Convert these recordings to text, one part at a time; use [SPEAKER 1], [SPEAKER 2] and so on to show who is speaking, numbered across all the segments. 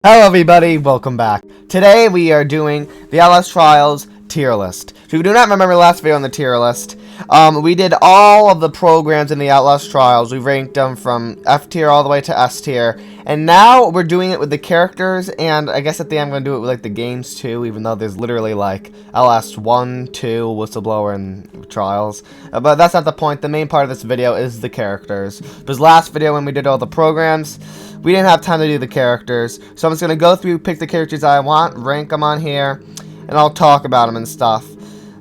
[SPEAKER 1] Hello everybody, welcome back. Today we are doing the Outlast Trials tier list. If you do not remember the last video on the tier list, we did all of the programs in the Outlast Trials. We ranked them from F tier all the way to S tier. And now we're doing it with the characters, and I guess at the end I'm going to do it with like the games too, even though there's literally like Outlast 1, 2, Whistleblower, and Trials. But that's not the point. The main part of this video is the characters. Because last video when we did all the programs, we didn't have time to do the characters, so I'm just going to go through, pick the characters I want, rank them on here, and I'll talk about them and stuff.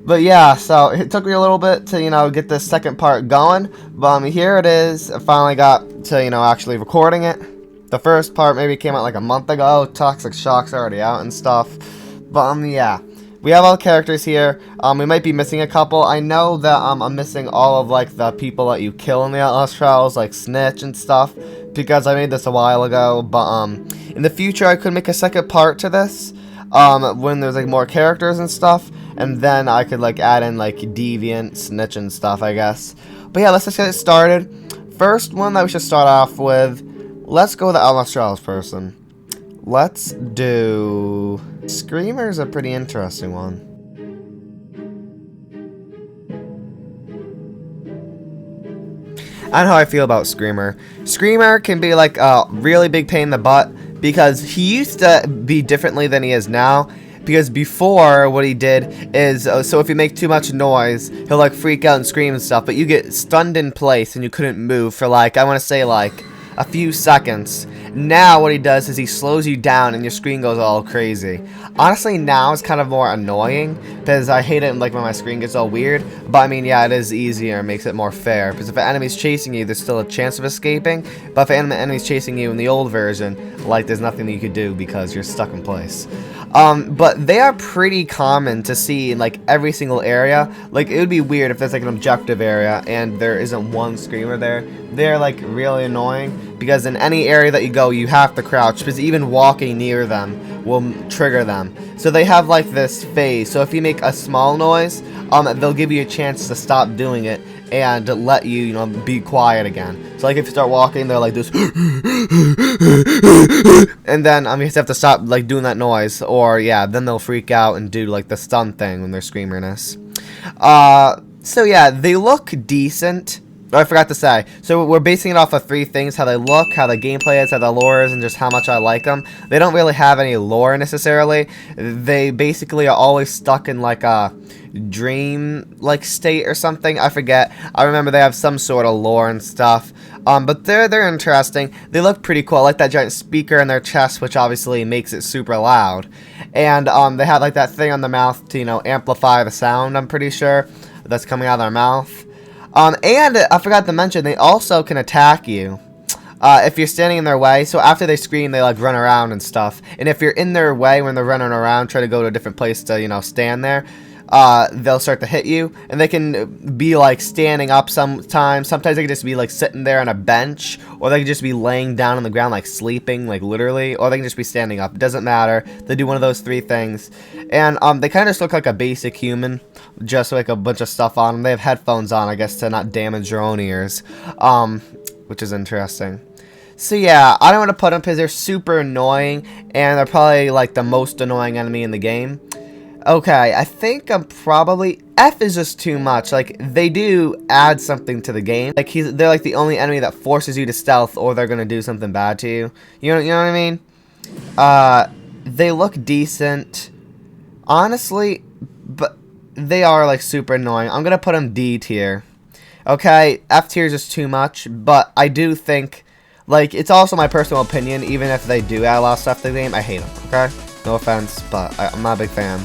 [SPEAKER 1] But yeah, so it took me a little bit to, get this second part going, but here it is. I finally got to, actually recording it. The first part maybe came out like a month ago. Toxic Shock's already out and stuff. But, yeah. We have all the characters here. We might be missing a couple. I know that I'm missing all of like the people that you kill in the Outlast Trials, like Snitch and stuff, because I made this a while ago. But in the future, I could make a second part to this when there's like more characters and stuff, and then I could like add in like Deviant, Snitch, and stuff, I guess. But yeah, let's just get started. First one that we should start off with. Let's go with the Outlast Trials person. Let's do... Screamer's a pretty interesting one. I don't know how I feel about Screamer. Screamer can be like a really big pain in the butt because he used to be differently than he is now. Because before, what he did is, so if you make too much noise, he'll like freak out and scream and stuff, but you get stunned in place and you couldn't move for like, I want to say like a few seconds. Now what he does is he slows you down and your screen goes all crazy. Honestly, now it's kind of more annoying because I hate it like when my screen gets all weird. But I mean, yeah, it is easier and makes it more fair, because if an enemy's chasing you, there's still a chance of escaping. But if an enemy's chasing you in the old version, like there's nothing that you could do because you're stuck in place. But they are pretty common to see in like every single area. Like it would be weird if there's like an objective area and there isn't one screamer there. They're like really annoying because in any area that you go, you have to crouch, because even walking near them will trigger them. So they have like this phase. So if you make a small noise, they'll give you a chance to stop doing it and let you, be quiet again. So like if you start walking, they're like this, and then you just have to stop like doing that noise, or yeah, then they'll freak out and do like the stun thing when they're screamerness. So yeah, they look decent. Oh, I forgot to say. So we're basing it off of three things: how they look, how the gameplay is, how the lore is, and just how much I like them. They don't really have any lore necessarily. They basically are always stuck in like a dream like state or something. I forget. I remember they have some sort of lore and stuff. But they're interesting. They look pretty cool. I like that giant speaker in their chest, which obviously makes it super loud. And they have like that thing on the mouth to amplify the sound. I'm pretty sure that's coming out of their mouth. And I forgot to mention, they also can attack you if you're standing in their way. So after they scream, they like run around and stuff. And if you're in their way when they're running around, try to go to a different place to stand there, they'll start to hit you. And they can be like standing up sometimes. Sometimes they can just be like sitting there on a bench, or they can just be laying down on the ground like sleeping, like literally, or they can just be standing up. It doesn't matter. They do one of those three things. And they kind of just look like a basic human, just like a bunch of stuff on them. They have headphones on, I guess, to not damage your own ears, which is interesting. So yeah, I don't want to put them because they're super annoying, and they're probably like the most annoying enemy in the game. Okay, I think I'm probably... F is just too much. Like, they do add something to the game. Like, they're like the only enemy that forces you to stealth, or they're gonna do something bad to you. You know what I mean? They look decent. Honestly, but they are like super annoying. I'm gonna put them D tier. Okay, F tier is just too much, but I do think, like, it's also my personal opinion, even if they do add a lot of stuff to the game, I hate them, okay? No offense, but I'm not a big fan.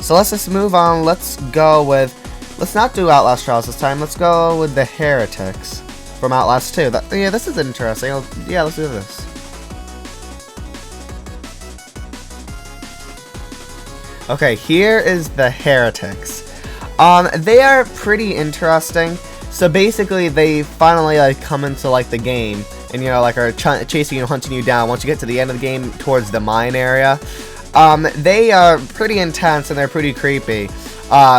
[SPEAKER 1] So let's just move on. Let's go with... Let's not do Outlast Trials this time. Let's go with the Heretics from Outlast 2. Yeah, this is interesting. Yeah, let's do this. Okay, here is the Heretics. They are pretty interesting. So basically, they finally like come into like the game, and like are chasing you, hunting you down. Once you get to the end of the game, towards the mine area, they are pretty intense and they're pretty creepy.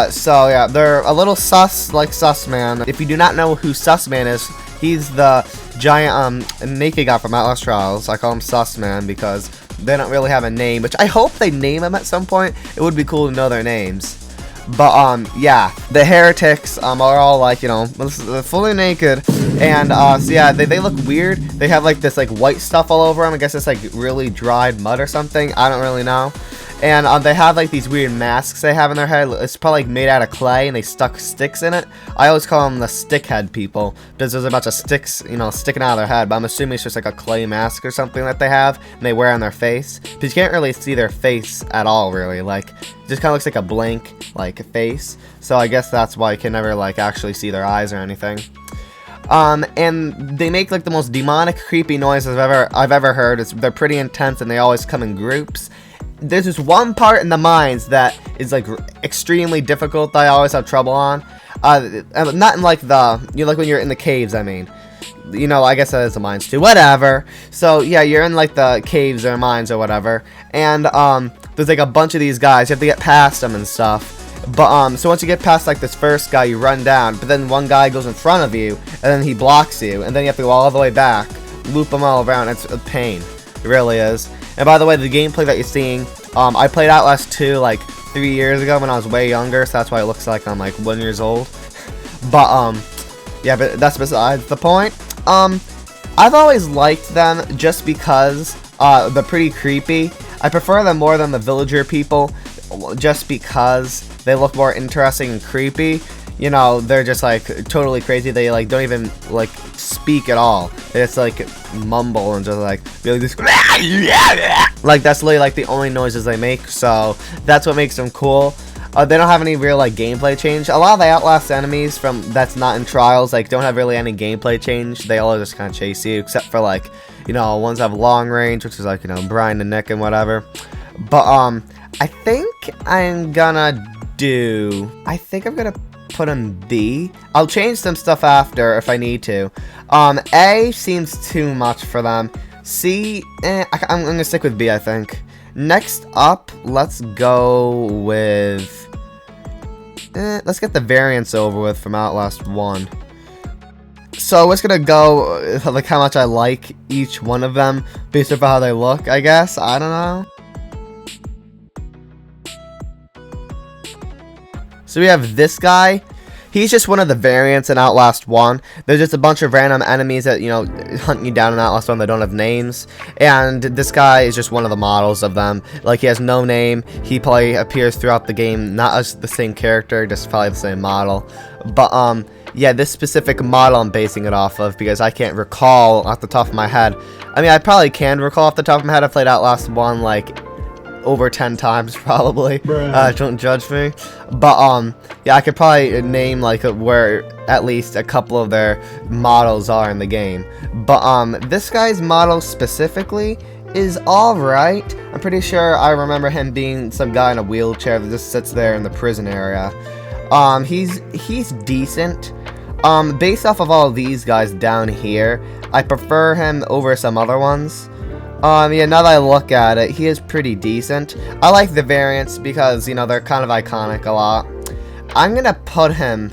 [SPEAKER 1] So yeah, they're a little sus, like Sussman. If you do not know who Sussman is, he's the giant naked guy from Outlast Trials. I call him Sussman because they don't really have a name, which I hope they name them at some point. It would be cool to know their names. But yeah, the heretics are all like, you know, fully naked, and so yeah, they look weird. They have like this like white stuff all over them. I guess it's like really dried mud or something. I don't really know. And they have like these weird masks they have in their head. It's probably like made out of clay, and they stuck sticks in it. I always call them the stickhead people because there's a bunch of sticks, you know, sticking out of their head. But I'm assuming it's just like a clay mask or something that they have and they wear on their face. Because you can't really see their face at all, really. Like, it just kind of looks like a blank like face. So I guess that's why you can never like actually see their eyes or anything. And they make like the most demonic, creepy noises I've ever heard. They're pretty intense, and they always come in groups. There's this one part in the mines that is like extremely difficult that I always have trouble on. Not in like the, you know, like when you're in the caves, I mean. You know, I guess that is the mines too. Whatever. So yeah, you're in like the caves or mines or whatever. And there's like a bunch of these guys. You have to get past them and stuff. But so once you get past like this first guy, you run down. But then one guy goes in front of you, and then he blocks you, and then you have to go all the way back, loop them all around. It's a pain. It really is. And by the way, the gameplay that you're seeing, I played Outlast 2 like 3 years ago when I was way younger, so that's why it looks like I'm like 1 year old. But yeah, but that's besides the point. I've always liked them just because they're pretty creepy. I prefer them more than the villager people, just because they look more interesting and creepy. You know, they're just like totally crazy. They like don't even like speak at all. They just like mumble and just like really just like that's literally like the only noises they make. So that's what makes them cool. They don't have any real like gameplay change. A lot of the Outlast enemies from that's not in Trials like don't have really any gameplay change. They all just kind of chase you, except for like, you know, ones that have long range, which is like, you know, Brian and Nick and whatever. But I think I'm gonna put him B. I'll change some stuff after if I need to. A seems too much for them. C, I'm gonna stick with B, I think. Next up, let's go with let's get the variants over with from Outlast 1. So it's gonna go like how much I like each one of them based off how they look, I guess. I don't know. So we have this guy. He's just one of the variants in Outlast 1. There's just a bunch of random enemies that, you know, hunt you down in Outlast 1 that don't have names. And this guy is just one of the models of them. Like, he has no name. He probably appears throughout the game, not as the same character, just probably the same model. But, yeah, this specific model I'm basing it off of because I can't recall off the top of my head. I mean, I probably can recall off the top of my head. I played Outlast 1, like, over 10 times probably. Don't judge me. But yeah, I could probably name like where at least a couple of their models are in the game. But this guy's model specifically is alright. I'm pretty sure I remember him being some guy in a wheelchair that just sits there in the prison area. He's decent. Based off of all of these guys down here, I prefer him over some other ones. Yeah, now that I look at it, he is pretty decent. I like the variants because, you know, they're kind of iconic a lot. I'm gonna put him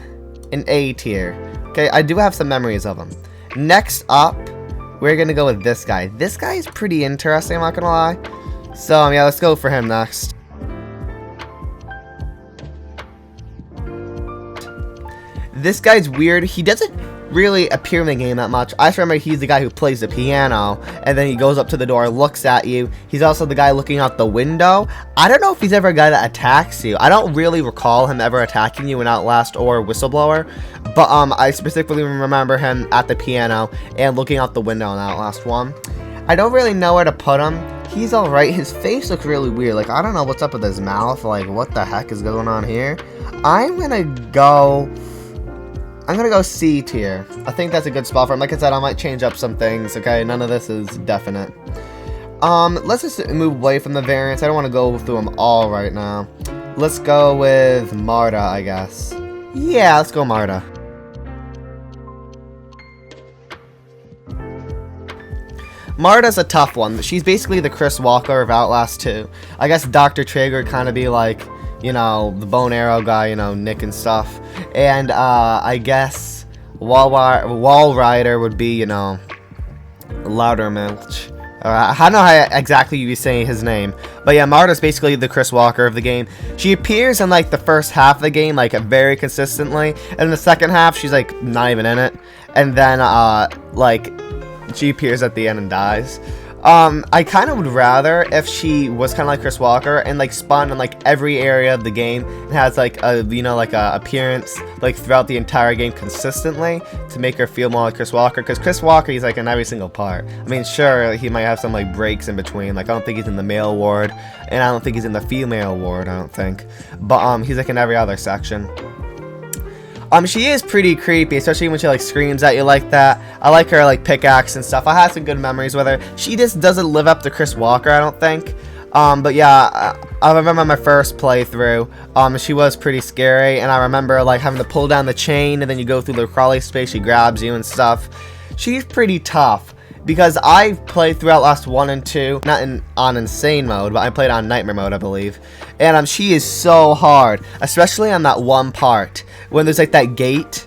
[SPEAKER 1] in A tier. Okay, I do have some memories of him. Next up, we're gonna go with this guy. This guy is pretty interesting, I'm not gonna lie. So, yeah, let's go for him next. This guy's weird. He doesn't really appear in the game that much. I just remember he's the guy who plays the piano, and then he goes up to the door, looks at you. He's also the guy looking out the window. I don't know if he's ever a guy that attacks you. I don't really recall him ever attacking you in Outlast or Whistleblower, but I specifically remember him at the piano and looking out the window in Outlast 1. I don't really know where to put him. He's alright. His face looks really weird. Like, I don't know what's up with his mouth. Like, what the heck is going on here? I'm gonna go C tier. I think that's a good spot for him. Like I said, I might change up some things, okay? None of this is definite. Let's just move away from the variants. I don't want to go through them all right now. Let's go with Marta, I guess. Yeah, let's go Marta. Marta's a tough one. She's basically the Chris Walker of Outlast 2. I guess Dr. Trigger would kind of be like, you know, the bone arrow guy, you know, Nick and stuff. And I guess Wall Rider would be, you know, Loudermilk. I don't know how exactly you be saying his name, but yeah, Marta's basically the Chris Walker of the game. She appears in like the first half of the game, like very consistently, and in the second half, she's like not even in it, and then like she appears at the end and dies. I kind of would rather if she was kind of like Chris Walker and like spawned in like every area of the game and has like a, you know, like a appearance like throughout the entire game consistently to make her feel more like Chris Walker, because Chris Walker, he's like in every single part. I mean, sure, he might have some like breaks in between, like I don't think he's in the male ward and I don't think he's in the female ward, I don't think, but he's like in every other section. She is pretty creepy, especially when she like screams at you like that. I like her like pickaxe and stuff. I had some good memories with her. She just doesn't live up to Chris Walker, I don't think. But yeah, I remember my first playthrough. She was pretty scary, and I remember like having to pull down the chain, and then you go through the crawly space. She grabs you and stuff. She's pretty tough. Because I played through Outlast 1 and 2, not on insane mode, but I played on nightmare mode, I believe. And she is so hard, especially on that one part when there's like that gate,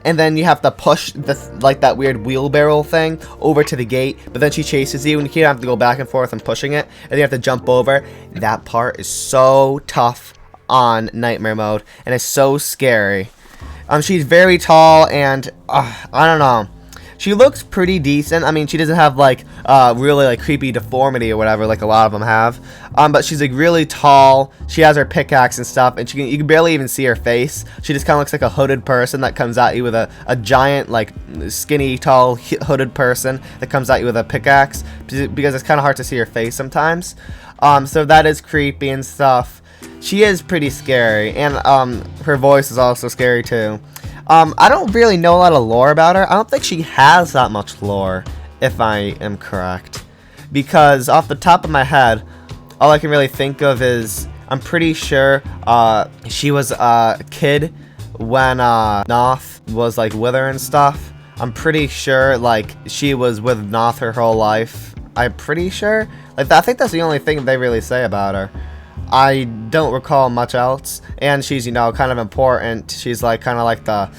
[SPEAKER 1] and then you have to push like that weird wheelbarrow thing over to the gate, but then she chases you and you have to go back and forth and pushing it, and you have to jump over. That part is so tough on nightmare mode, and it's so scary. She's very tall, and I don't know. She looks pretty decent. I mean, she doesn't have like really like creepy deformity or whatever like a lot of them have. But she's like really tall. She has her pickaxe and stuff, and you can barely even see her face. She just kind of looks like a hooded person that comes at you with a giant like skinny tall hooded person that comes at you with a pickaxe, because it's kind of hard to see her face sometimes. So that is creepy and stuff. She is pretty scary, and her voice is also scary too. I don't really know a lot of lore about her. I don't think she has that much lore, if I am correct. Because off the top of my head, all I can really think of is, I'm pretty sure she was a kid when Noth was like with her and stuff. I'm pretty sure like she was with Noth her whole life. I'm pretty sure. Like I think that's the only thing they really say about her. I don't recall much else, and she's, you know, kind of important. She's like kind of like the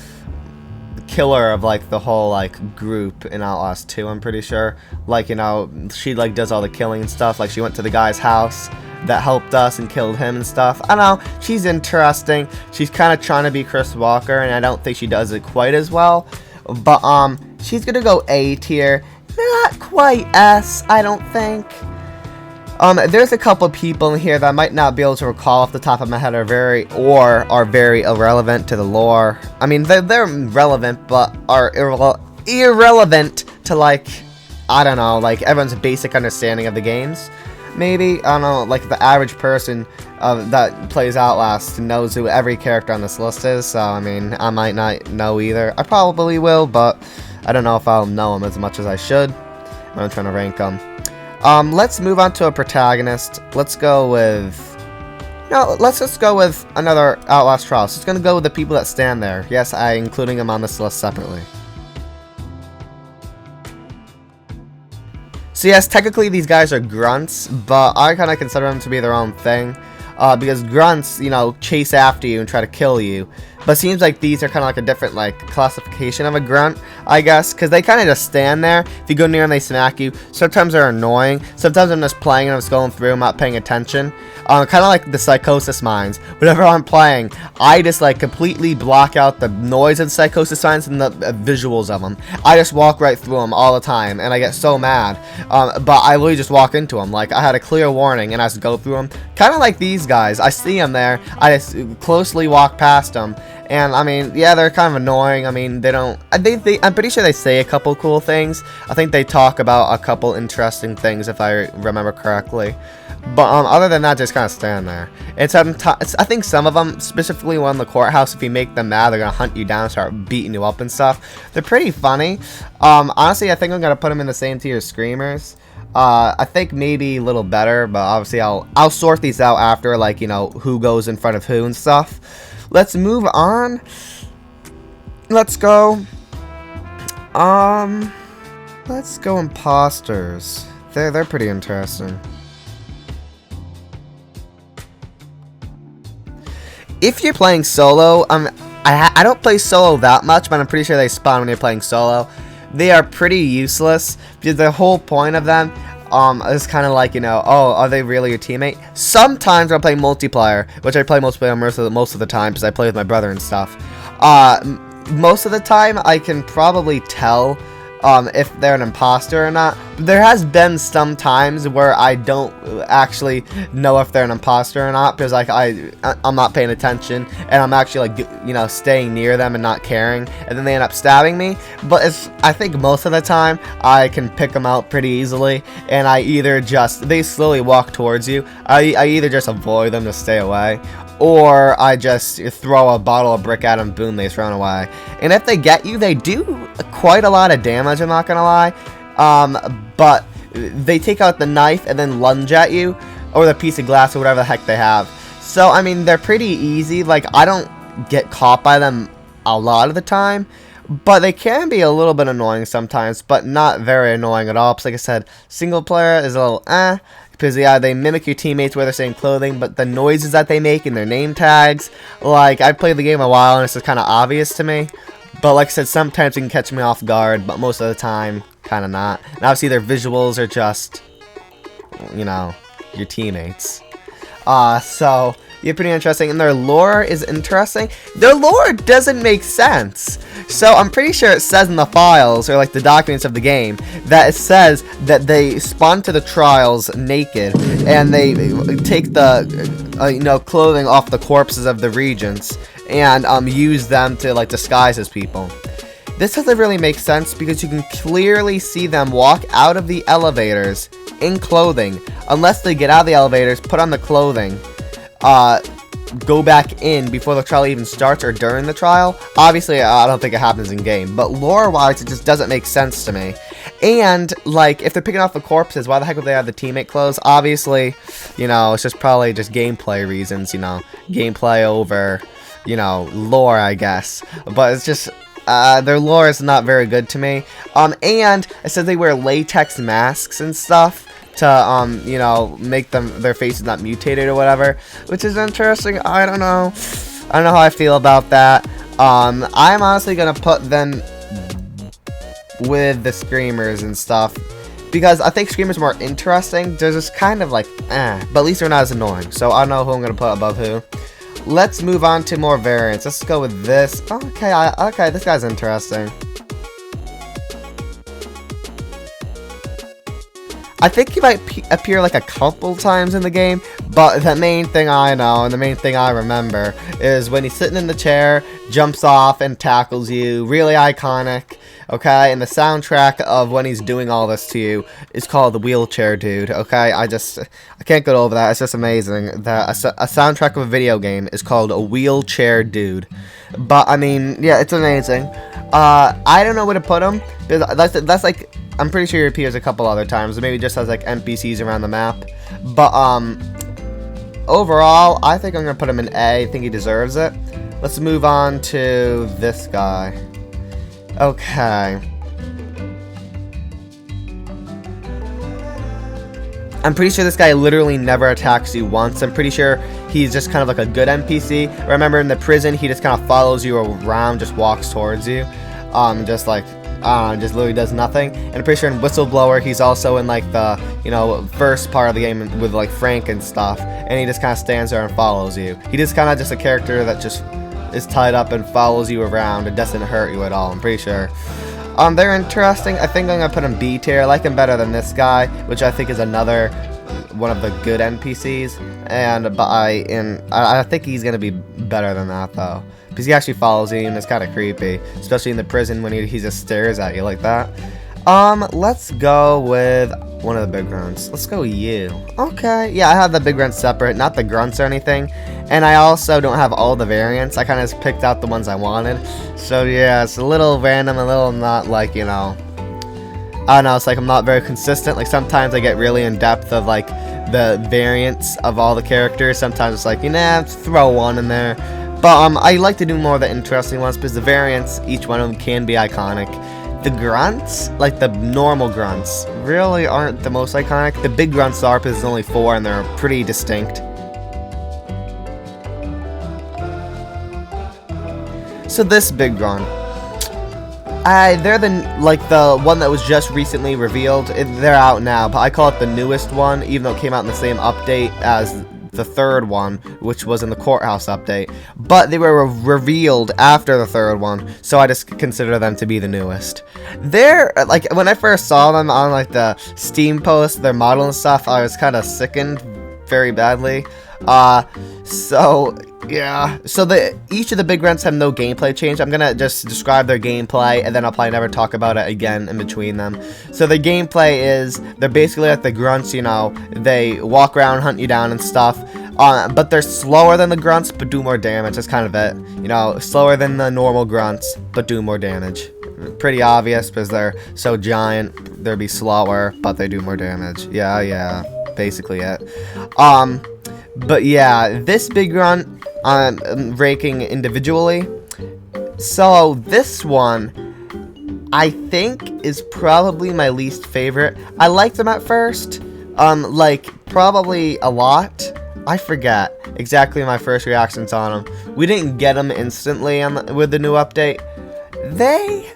[SPEAKER 1] killer of like the whole like group in Outlast 2, I'm pretty sure. Like, you know, she like does all the killing and stuff. Like she went to the guy's house that helped us and killed him and stuff. I don't know, she's interesting. She's kind of trying to be Chris Walker, and I don't think she does it quite as well. But she's gonna go A tier, not quite S, I don't think. There's a couple people in here that I might not be able to recall off the top of my head are very irrelevant to the lore. I mean, they're relevant, but are irrelevant to, like, I don't know, like, everyone's basic understanding of the games. Maybe, I don't know, like, the average person that plays Outlast knows who every character on this list is, so, I mean, I might not know either. I probably will, but I don't know if I'll know them as much as I should. I'm trying to rank them. Let's move on to a protagonist. Let's go with... No, let's just go with another Outlast trial. So it's going to go with the people that stand there. Yes, I'm including them on this list separately. So yes, technically these guys are grunts, but I kind of consider them to be their own thing. Because grunts, you know, chase after you and try to kill you. But it seems like these are kind of like a different, like, classification of a grunt, I guess. Because they kind of just stand there. If you go near them, they smack you. Sometimes they're annoying. Sometimes I'm just playing and I'm just going through, I'm not paying attention. Kind of like the Psychosis Mines. Whenever I'm playing, I just, like, completely block out the noise of the Psychosis Mines and the visuals of them. I just walk right through them all the time, and I get so mad. But I literally just walk into them. Like, I had a clear warning, and I just go through them. Kind of like these guys. I see them there. I just closely walk past them. And, I mean, yeah, they're kind of annoying. I mean, they don't... I'm pretty sure they say a couple cool things. I think they talk about a couple interesting things, if I remember correctly. But, other than that, just kind of stand there. I think some of them, specifically one in the courthouse, if you make them mad, they're going to hunt you down and start beating you up and stuff. They're pretty funny. Honestly, I think I'm going to put them in the same tier as Screamers. I think maybe a little better, but obviously I'll sort these out after, like, you know, who goes in front of who and stuff. Let's move on. Let's go. Let's go imposters. They're pretty interesting. If you're playing solo, I don't play solo that much, but I'm pretty sure they spawn when you're playing solo. they are pretty useless because the whole point of them is kind of like, you know, oh, are they really your teammate? Sometimes when I play multiplayer, which I play multiplayer most of the time because I play with my brother and stuff, most of the time I can probably tell if they're an imposter or not. There has been some times where I don't actually know if they're an imposter or not because like I'm not paying attention and I'm actually like, you know, staying near them and not caring, and then they end up stabbing me. But I think most of the time I can pick them out pretty easily, and I either just, they slowly walk towards you, I either just avoid them to stay away, or I just throw a bottle of brick at them, boom, they run away. And if they get you, they do quite a lot of damage, I'm not gonna lie. But they take out the knife and then lunge at you, or the piece of glass, or whatever the heck they have. So, I mean, they're pretty easy. Like, I don't get caught by them a lot of the time, but they can be a little bit annoying sometimes, but not very annoying at all. Because, like I said, single player is a little because yeah, they mimic your teammates, wear the same clothing, but the noises that they make and their name tags, like, I played the game a while and it's just kind of obvious to me. But like I said, sometimes you can catch me off guard, but most of the time, kind of not. And obviously their visuals are just, you know, your teammates. So, yeah, pretty interesting. And their lore is interesting. Their lore doesn't make sense. So, I'm pretty sure it says in the files, or like the documents of the game, that it says that they spawn to the trials naked, and they take the, you know, clothing off the corpses of the regents, and use them to like disguise as people. This doesn't really make sense because you can clearly see them walk out of the elevators in clothing, unless they get out of the elevators, put on the clothing, go back in before the trial even starts or during the trial. Obviously, I don't think it happens in game, but lore-wise, it just doesn't make sense to me. And, like, if they're picking off the corpses, why the heck would they have the teammate clothes? Obviously, you know, it's just probably just gameplay reasons, you know, gameplay over, you know, lore, I guess. But it's just, their lore is not very good to me. And it says they wear latex masks and stuff to, you know, make their faces not mutated or whatever, which is interesting. I don't know how I feel about that. I'm honestly gonna put them with the screamers and stuff, because I think screamers are more interesting. They're just kind of like, but at least they're not as annoying. So I don't know who I'm gonna put above who. Let's move on to more variants. Let's go with this. Okay, okay, this guy's interesting. I think he might appear like a couple times in the game, but the main thing I know and the main thing I remember is when he's sitting in the chair, jumps off and tackles you. Really iconic, okay? And the soundtrack of when he's doing all this to you is called The Wheelchair Dude, okay? I can't get over that. It's just amazing that a soundtrack of a video game is called A Wheelchair Dude. But, I mean, yeah, it's amazing. I don't know where to put him. That's like, I'm pretty sure he appears a couple other times. Maybe just has like NPCs around the map. But overall, I think I'm gonna put him in A. I think he deserves it. Let's move on to this guy. Okay. I'm pretty sure this guy literally never attacks you once. I'm pretty sure he's just kind of like a good NPC. Remember, in the prison, he just kind of follows you around, just walks towards you. Just like, just literally does nothing. And I'm pretty sure in Whistleblower, he's also in like the, you know, first part of the game with like Frank and stuff. And he just kind of stands there and follows you. He just kind of just a character that just is tied up and follows you around. It doesn't hurt you at all, I'm pretty sure. They're interesting. I think I'm gonna put him B tier. I like him better than this guy, which I think is another one of the good NPCs. I think he's gonna be better than that though, because he actually follows you and it's kind of creepy, especially in the prison when he just stares at you like that. Let's go with one of the big grunts. Let's go you. Okay, yeah, I have the big grunts separate, not the grunts or anything. And I also don't have all the variants. I kind of just picked out the ones I wanted. So yeah, it's a little random, a little not like, you know, I don't know, it's like I'm not very consistent. Like sometimes I get really in depth of like the variants of all the characters. Sometimes it's like, you know, throw one in there. But I like to do more of the interesting ones because the variants, each one of them can be iconic. The grunts, like the normal grunts, really aren't the most iconic. The big grunts are because there's only 4 and they're pretty distinct. So this big grunt, They're the one that was just recently revealed. They're out now, but I call it the newest one, even though it came out in the same update as the third one, which was in the courthouse update. But they were revealed after the third one, so I just consider them to be the newest. They're like, when I first saw them on like the Steam post, their model and stuff, I was kind of sickened very badly. So yeah, so each of the big grunts have no gameplay change. I'm gonna just describe their gameplay, and then I'll probably never talk about it again in between them. So the gameplay is, they're basically like the grunts, you know, they walk around, hunt you down and stuff, but they're slower than the grunts, but do more damage. That's kind of it, you know, slower than the normal grunts, but do more damage. Pretty obvious, because they're so giant, they'd be slower, but they do more damage. Yeah, basically it. But yeah, this big grunt, I'm ranking individually. So this one, I think, is probably my least favorite. I liked them at first, like probably a lot. I forget exactly my first reactions on them. We didn't get them instantly with the new update. They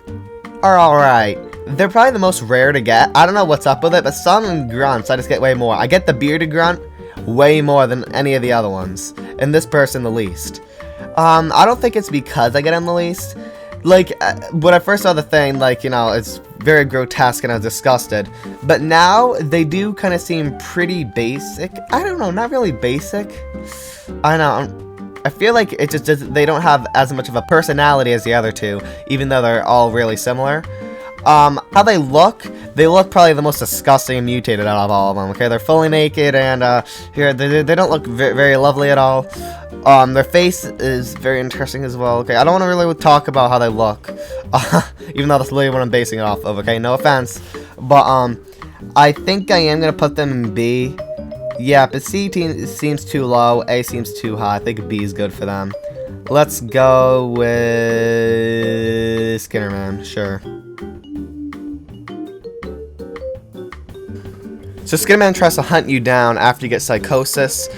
[SPEAKER 1] are alright. They're probably the most rare to get. I don't know what's up with it, but some grunts I just get way more. I get the bearded grunt way more than any of the other ones, and this person the least. I don't think it's because I get him the least. Like, when I first saw the thing, like, you know, it's very grotesque and I was disgusted. But now, they do kind of seem pretty basic. I don't know, not really basic. I don't know. I feel like it just they don't have as much of a personality as the other two, even though they're all really similar. How they look probably the most disgusting and mutated out of all of them, okay? They're fully naked, and, here, they don't look very lovely at all. Their face is very interesting as well, okay? I don't want to really talk about how they look, even though that's literally what I'm basing it off of, okay? No offense, but, I think I am gonna put them in B. Yeah, but C seems too low, A seems too high. I think B is good for them. Let's go with Skinnerman, sure. So Skinnerman tries to hunt you down after you get Psychosis,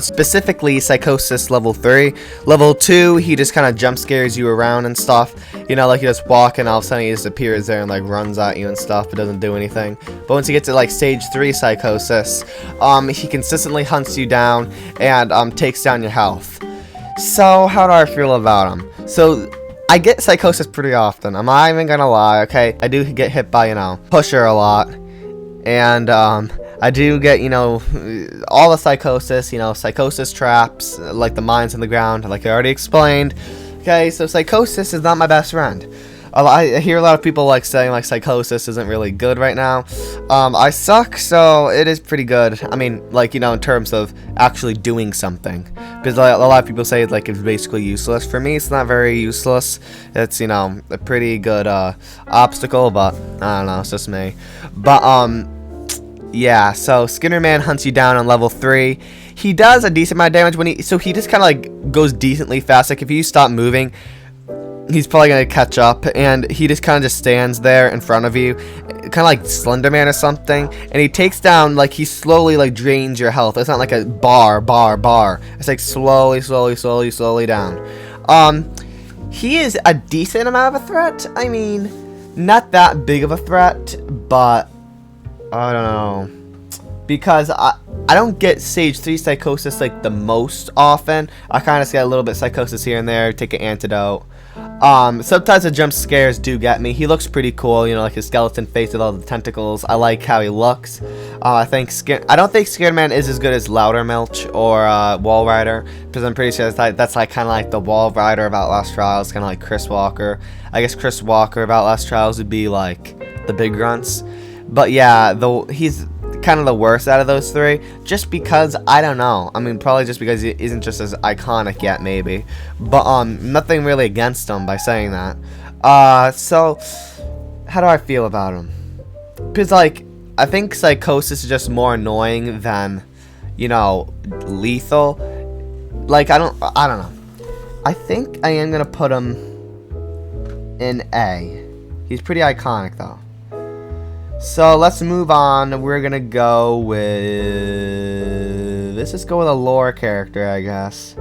[SPEAKER 1] specifically Psychosis level 3. Level 2, he just kind of jump scares you around and stuff. You know, like you just walk and all of a sudden he just appears there and like runs at you and stuff, but doesn't do anything. But once you get to like stage 3 Psychosis, he consistently hunts you down and takes down your health. So how do I feel about him? So I get Psychosis pretty often, I'm not even gonna lie, okay? I do get hit by, you know, Pusher a lot. And, I do get, you know, all the Psychosis, you know, Psychosis traps, like the mines in the ground, like I already explained. Okay, so Psychosis is not my best friend. I hear a lot of people, like, saying, like, Psychosis isn't really good right now. I suck, so it is pretty good. I mean, like, you know, in terms of actually doing something. Because a lot of people say, like, it's basically useless. For me, it's not very useless. It's, you know, a pretty good, obstacle, but I don't know, it's just me. But, yeah, so Skinnerman hunts you down on level 3. He does a decent amount of damage when he just kind of, like, goes decently fast. Like, if you stop moving, he's probably going to catch up, and he just kind of just stands there in front of you, kind of like Slenderman or something, and he takes down, like, he slowly, like, drains your health. It's not like a bar. It's like slowly down. He is a decent amount of a threat. I mean, not that big of a threat, but I don't know, because I don't get stage 3 Psychosis like the most often. I kind of get a little bit Psychosis here and there, take an antidote. Sometimes the jump scares do get me. He looks pretty cool, you know, like his skeleton face with all the tentacles. I like how he looks. I don't think Scaredman is as good as Loudermilch or Wall Rider, because I'm pretty sure that's like kind of like the Wall Rider of Outlast Trials, kind of like Chris Walker. I guess Chris Walker of Outlast Trials would be like the big grunts. But yeah, he's kind of the worst out of those 3, just because, I don't know. I mean, probably just because he isn't just as iconic yet, maybe. But, nothing really against him by saying that. So, how do I feel about him? Because, like, I think Psychosis is just more annoying than, you know, lethal. Like, I don't know. I think I am gonna put him in A. He's pretty iconic, though. So let's move on. We're gonna go with, let's just go with a lore character, I guess.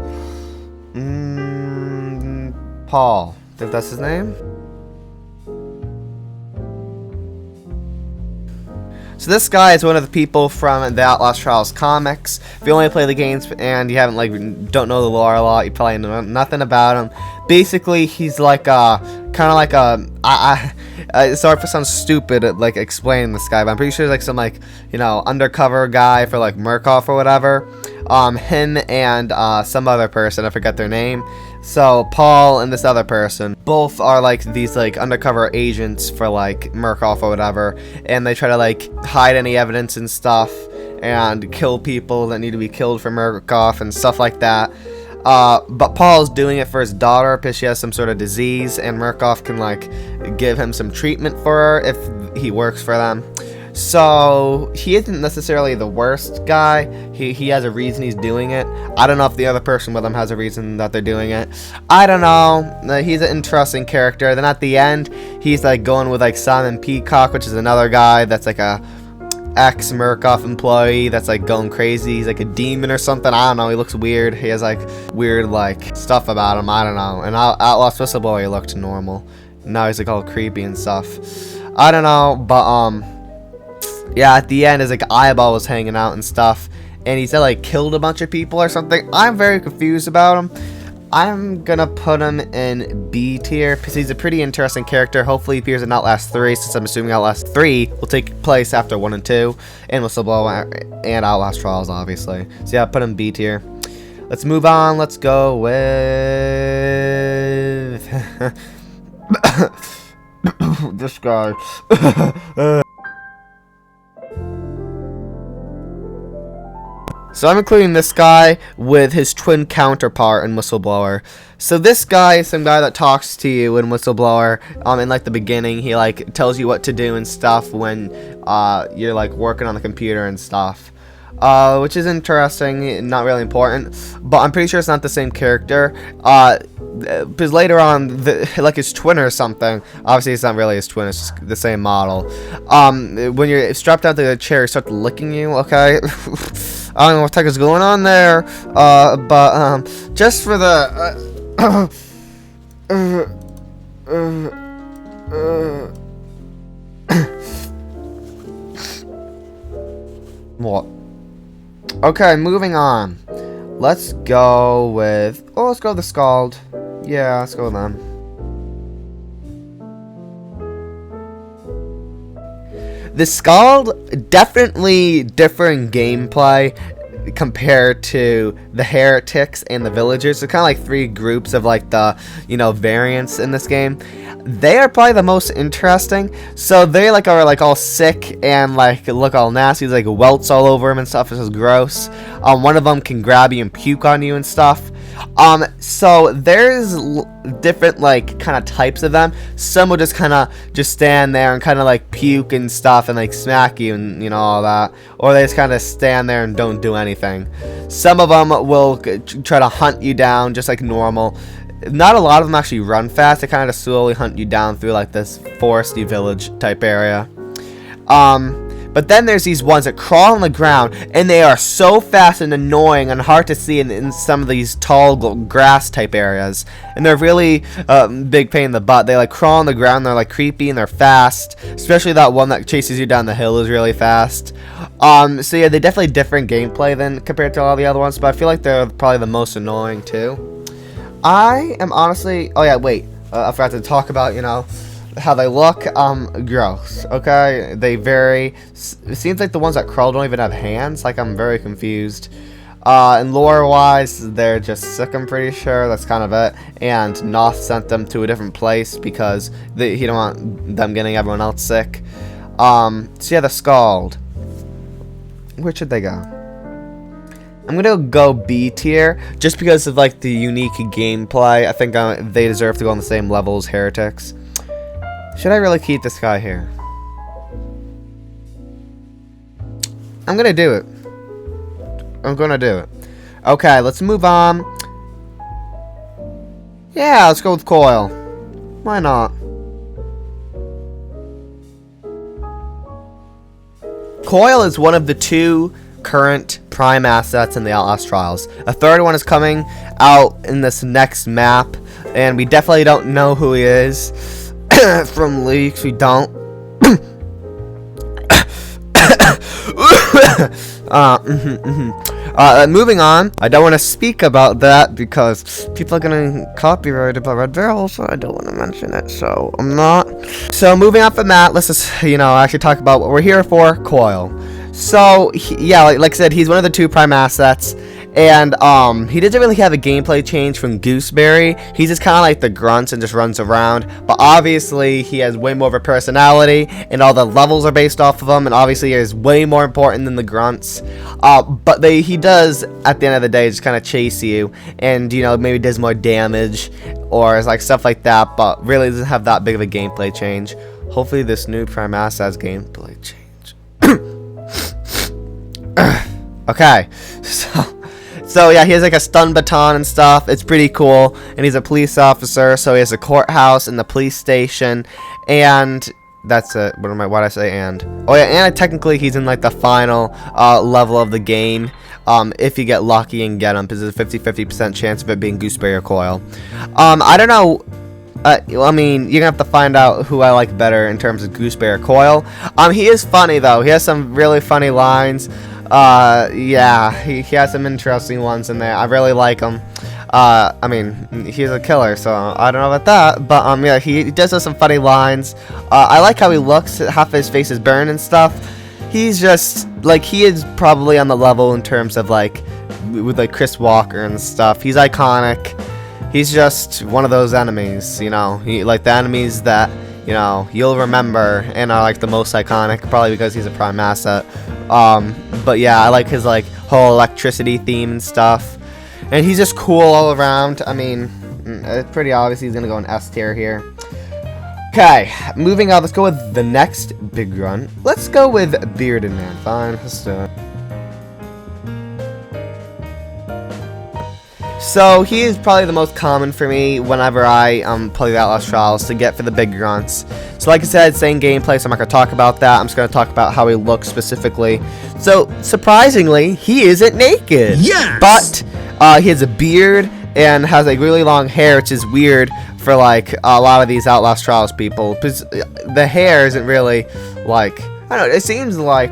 [SPEAKER 1] Paul, if that's his name. So this guy is one of the people from the Outlast Trials comics. If you only play the games and you haven't don't know the lore a lot, you probably know nothing about him. Basically, he's like kind of like sorry if it sounds stupid like explaining this guy, but I'm pretty sure he's like some undercover guy for like Murkoff or whatever. Him and some other person, I forget their name. So Paul and this other person both are like these like undercover agents for like Murkoff or whatever, and they try to like hide any evidence and stuff and kill people that need to be killed for Murkoff and stuff like that. But Paul's doing it for his daughter because she has some sort of disease, and Murkoff can like give him some treatment for her if he works for them. So he isn't necessarily the worst guy. He has a reason he's doing it. I don't know if the other person with him has a reason that they're doing it. I don't know. He's an interesting character. Then at the end, he's like going with like Simon Peacock, which is another guy that's like a ex-Murkoff employee that's like going crazy. He's like a demon or something. I don't know. He looks weird. He has like weird like stuff about him. I don't know. And Outlast Whistleblower, he looked normal. Now he's like all creepy and stuff. I don't know, but yeah, at the end his like eyeball was hanging out and stuff, and he said like killed a bunch of people or something. I'm very confused about him. I'm gonna put him in B tier because he's a pretty interesting character. Hopefully he appears in Outlast 3, since I'm assuming Outlast 3 will take place after 1 and 2, and Whistleblower and Outlast Trials, obviously. So yeah, put him B tier. Let's move on. Let's go with this guy. So I'm including this guy with his twin counterpart in Whistleblower. So this guy is some guy that talks to you in Whistleblower. In like the beginning, he like tells you what to do and stuff when you're like working on the computer and stuff. Which is interesting, not really important, but I'm pretty sure it's not the same character. Because later on, like his twin or something. Obviously, it's not really his twin; it's just the same model. When you're strapped down to the chair, he starts licking you. Okay. I don't know what the heck is going on there, but just for the what? Okay, moving on. Let's go with let's go with the Scald. Yeah, let's go with them. The Scald, definitely different gameplay compared to the Heretics and the Villagers. So kind of like three groups of like the, variants in this game. They are probably the most interesting. So they like are like all sick and like look all nasty. There's like welts all over them and stuff. This is gross. One of them can grab you and puke on you and stuff. So there's different like kind of types of them. Some will just kind of stand there and kind of like puke and stuff and like smack you and all that, or they just kind of stand there and don't do anything. Some of them will try to hunt you down just like normal. Not a lot of them actually run fast. They kind of slowly hunt you down through like this foresty village type area. But then there's these ones that crawl on the ground, and they are so fast and annoying and hard to see in some of these tall grass type areas. And they're really big pain in the butt. They like crawl on the ground, they're like creepy and they're fast. Especially that one that chases you down the hill is really fast. So yeah, they're definitely different gameplay than compared to all the other ones, but I feel like they're probably the most annoying too. I am honestly, oh yeah, wait, I forgot to talk about, how they look. Gross. Okay, they vary. It seems like the ones that crawl don't even have hands. Like, I'm very confused. And lore wise, they're just sick, I'm pretty sure. That's kind of it. And Noth sent them to a different place because he don't want them getting everyone else sick. So yeah, the Scald. Where should they go? I'm gonna go B tier just because of like the unique gameplay. I think they deserve to go on the same level as Heretics. Should I really keep this guy here? I'm gonna do it. I'm gonna do it. Okay, let's move on. Yeah, let's go with Coil. Why not? Coil is one of the two current prime assets in the Outlast Trials. A third one is coming out in this next map, and we definitely don't know who he is. From leaks, we don't. Moving on, I don't want to speak about that because people are gonna copyright about Red Barrel, so I don't want to mention it, so I'm not. So moving on from that, let's just, actually talk about what we're here for, Coil. So, yeah, like I said, he's one of the 2 prime assets. And he doesn't really have a gameplay change from Gooseberry. He's just kind of like the grunts and just runs around. But obviously, he has way more of a personality, and all the levels are based off of him. And obviously, he is way more important than the grunts. But he does, at the end of the day, just kind of chase you, and maybe does more damage or like stuff like that. But really doesn't have that big of a gameplay change. Hopefully, this new Prime Ass has gameplay change. Okay, So yeah, he has like a stun baton and stuff. It's pretty cool. And he's a police officer, so he has a courthouse and the police station. And that's it. Why did I say and? Oh yeah, and technically he's in like the final level of the game. If you get lucky and get him, because there's a 50-50% chance of it being Gooseberry or Coil. I don't know. I mean, you're gonna have to find out who I like better in terms of Gooseberry or Coil. He is funny though. He has some really funny lines. Yeah, he has some interesting ones in there. I really like him. I mean, he's a killer, so I don't know about that. But, yeah, he does have some funny lines. I like how he looks. Half of his face is burned and stuff. He's just, like, he is probably on the level in terms of, like, with, like, Chris Walker and stuff. He's iconic. He's just one of those enemies, like, the enemies that, you'll remember and are, like, the most iconic, probably because he's a prime asset. But yeah, I like his like whole electricity theme and stuff, and he's just cool all around. I mean, it's pretty obvious he's gonna go in S tier here. Okay, moving on, let's go with the next big run. Let's go with Bearded Man. Fine, let's do it. So he is probably the most common for me whenever I play the Outlast Trials to get for the big grunts. So like I said, same gameplay, so I'm not going to talk about that. I'm just going to talk about how he looks specifically. So surprisingly, he isn't naked. Yes! But he has a beard and has like really long hair, which is weird for like a lot of these Outlast Trials people. Because the hair isn't really like, I don't know, it seems like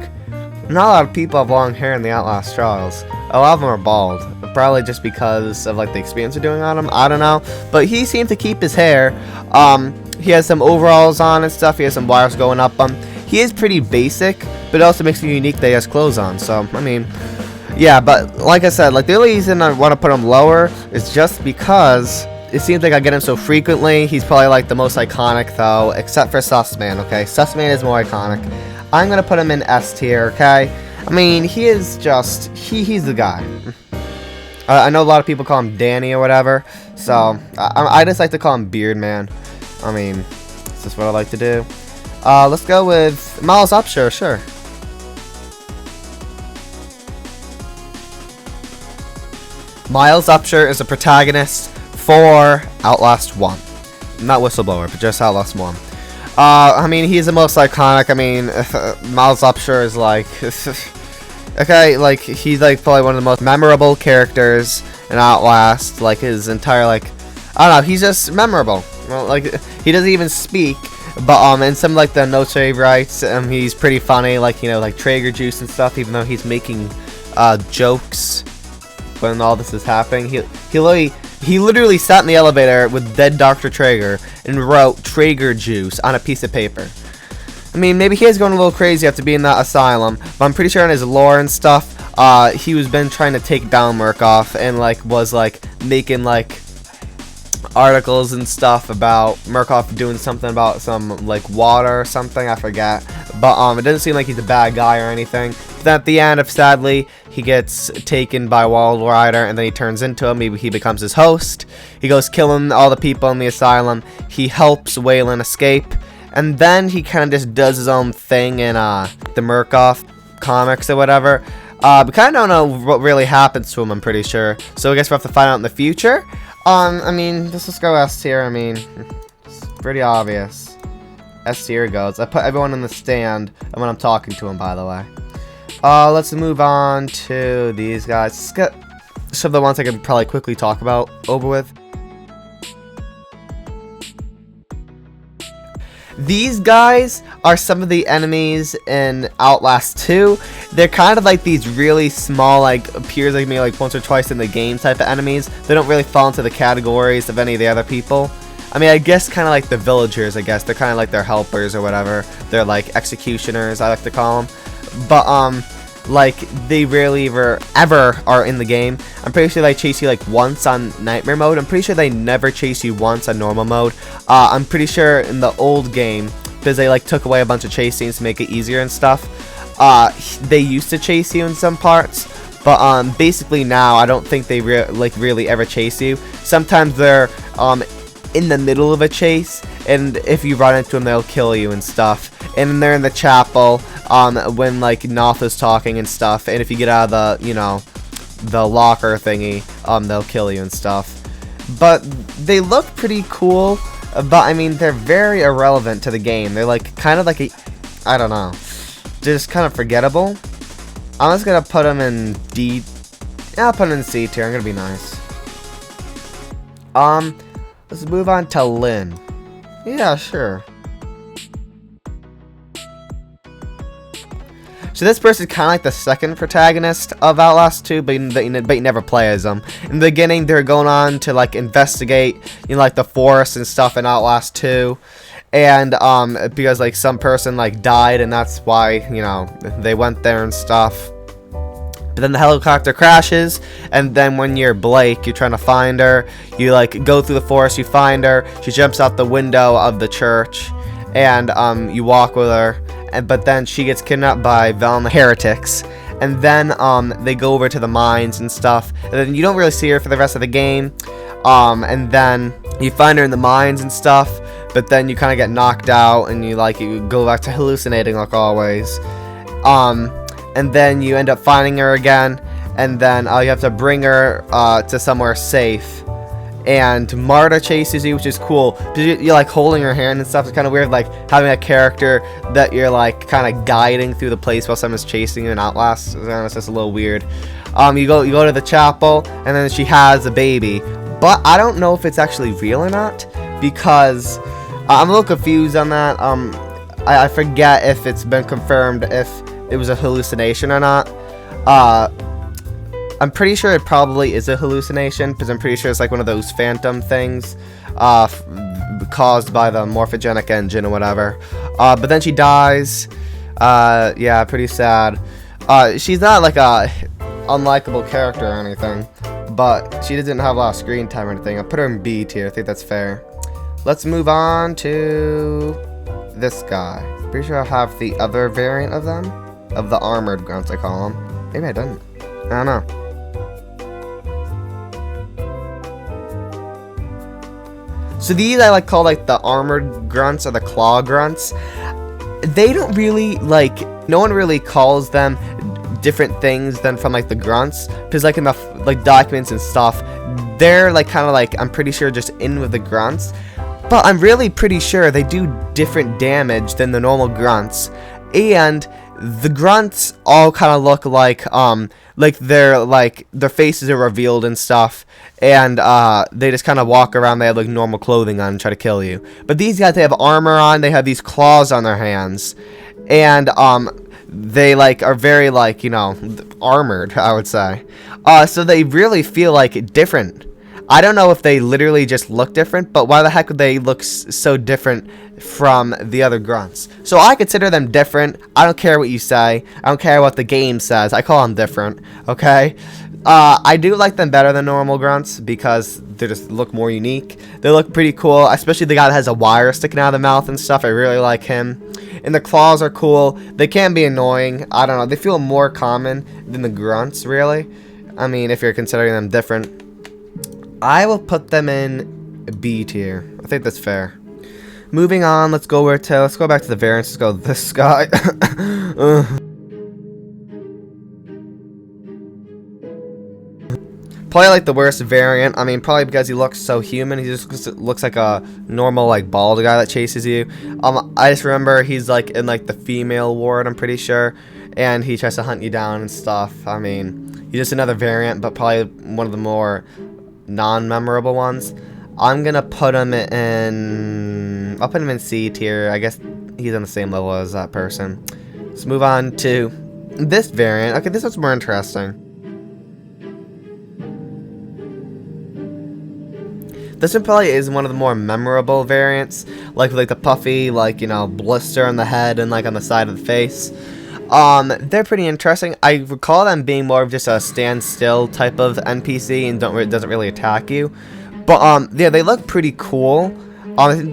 [SPEAKER 1] not a lot of people have long hair in the Outlast Trials. A lot of them are bald. Probably just because of like the experience they're doing on him. I don't know. But he seemed to keep his hair. He has some overalls on and stuff. He has some wires going up him. He is pretty basic, but it also makes him unique that he has clothes on. So, I mean, yeah, but like I said, like the only reason I want to put him lower is just because it seems like I get him so frequently. He's probably like the most iconic though, except for Sussman, okay? Sussman is more iconic. I'm going to put him in S tier, okay? I mean, he is just, he's the guy. I know a lot of people call him Danny or whatever, so I just like to call him Beard Man. I mean, it's just what I like to do. Let's go with Miles Upshur, sure. Miles Upshur is a protagonist for Outlast 1. Not Whistleblower, but just Outlast 1. I mean, he's the most iconic. I mean, Miles Upshur is like... okay, like, he's like probably one of the most memorable characters in Outlast. Like, his entire, like... I don't know, he's just memorable. Well, like, he doesn't even speak. But, in some, like, the no save rights, he's pretty funny. Like, like Traeger juice and stuff, even though he's making, jokes when all this is happening. He literally sat in the elevator with dead Dr. Traeger and wrote Traeger juice on a piece of paper. I mean, maybe he is going a little crazy after being in that asylum, but I'm pretty sure in his lore and stuff, he was been trying to take down Murkoff and, like, was, like, making, like, articles and stuff about Murkoff doing something about some, like, water or something, I forget. But, it doesn't seem like he's a bad guy or anything. Then at the end, sadly, he gets taken by Wild Rider, and then he turns into him. He becomes his host. He goes killing all the people in the asylum. He helps Waylon escape. And then he kind of just does his own thing in the Murkoff comics or whatever. We kind of don't know what really happens to him, I'm pretty sure. So I guess we'll have to find out in the future. I mean, let's just go S tier. I mean, it's pretty obvious. S tier goes. I put everyone in the stand when I'm talking to him, by the way. Let's move on to these guys. Let's get some of the ones I could probably quickly talk about over with. These guys are some of the enemies in Outlast 2. They're kind of like these really small, like, appears like maybe like once or twice in the game type of enemies. They don't really fall into the categories of any of the other people. I mean, I guess kind of like the villagers, I guess. They're kind of like their helpers or whatever. They're like executioners, I like to call them. But, like, they rarely ever are in the game. I'm pretty sure they chase you like once on nightmare mode. I'm pretty sure they never chase you once on normal mode. I'm pretty sure in the old game, because they like took away a bunch of chase scenes to make it easier and stuff, they used to chase you in some parts. But basically now, I don't think they really ever chase you. Sometimes they're in the middle of a chase, and if you run into them, they'll kill you and stuff. And they're in the chapel when like Notha's talking and stuff, and if you get out of the, you know, the locker thingy, they'll kill you and stuff. But they look pretty cool, but I mean, they're very irrelevant to the game. They're like kind of like I don't know, just kind of forgettable. I'm just gonna put them in D. Yeah, I'll put them in C tier. I'm gonna be nice. Let's move on to Lynn. Yeah, sure. So this person's kind of like the second protagonist of Outlast 2, but you never play as them. In the beginning, they're going on to like investigate, you know, like the forest and stuff in Outlast 2, and because like some person like died, and that's why, you know, they went there and stuff. But then the helicopter crashes, and then when you're Blake, you're trying to find her. You like go through the forest, you find her. She jumps out the window of the church, and you walk with her. But then she gets kidnapped by violent heretics, and then they go over to the mines and stuff. And then you don't really see her for the rest of the game. And then you find her in the mines and stuff. But then you kind of get knocked out, and you go back to hallucinating like always. And then you end up finding her again, and then you have to bring her to somewhere safe. And Marta chases you, which is cool, because you're like holding her hand and stuff. It's kind of weird, like having a character that you're like kind of guiding through the place while someone's chasing you in Outlast. It's just a little weird. You go to the chapel, and then she has a baby, but I don't know if it's actually real or not, because I'm a little confused on that. I forget if it's been confirmed if it was a hallucination or not. I'm pretty sure it probably is a hallucination, because I'm pretty sure it's like one of those phantom things caused by the morphogenic engine or whatever. But then she dies. Yeah, pretty sad. She's not like a unlikable character or anything, but she doesn't have a lot of screen time or anything. I'll put her in B tier. I think that's fair. Let's move on to this guy. Pretty sure I have the other variant of them. Of the armored grunts, I call them. Maybe I didn't. I don't know. So these I call the armored grunts or the claw grunts. They don't really no one really calls them different things than from the grunts, because in the documents and stuff, they're I'm pretty sure just in with the grunts, but I'm really pretty sure they do different damage than the normal grunts. And the grunts all kind of look like their faces are revealed and stuff, and they just kind of walk around. They have normal clothing on and try to kill you. But these guys, they have armor on. They have these claws on their hands, and they are very armored, I would say. So they really feel different. I don't know if they literally just look different, but why the heck would they look so different from the other grunts? So I consider them different. I don't care what you say. I don't care what the game says. I call them different, okay? I do like them better than normal grunts because they just look more unique. They look pretty cool, especially the guy that has a wire sticking out of the mouth and stuff. I really like him. And the claws are cool. They can be annoying. I don't know. They feel more common than the grunts, really. I mean, if you're considering them different. I will put them in B tier. I think that's fair. Moving on, let's go back to the variants. Let's go this guy. Probably the worst variant. I mean, probably because he looks so human. He just looks like a normal bald guy that chases you. I just remember he's in the female ward, I'm pretty sure, and he tries to hunt you down and stuff. I mean, he's just another variant, but probably one of the more non-memorable ones. I'm gonna put him in... I'll put him in C tier. I guess he's on the same level as that person. Let's move on to this variant. Okay, this one's more interesting. This one probably is one of the more memorable variants, like the puffy, like, you know, blister on the head and like on the side of the face. They're pretty interesting. I recall them being more of just a standstill type of NPC and doesn't really attack you. But yeah, they look pretty cool.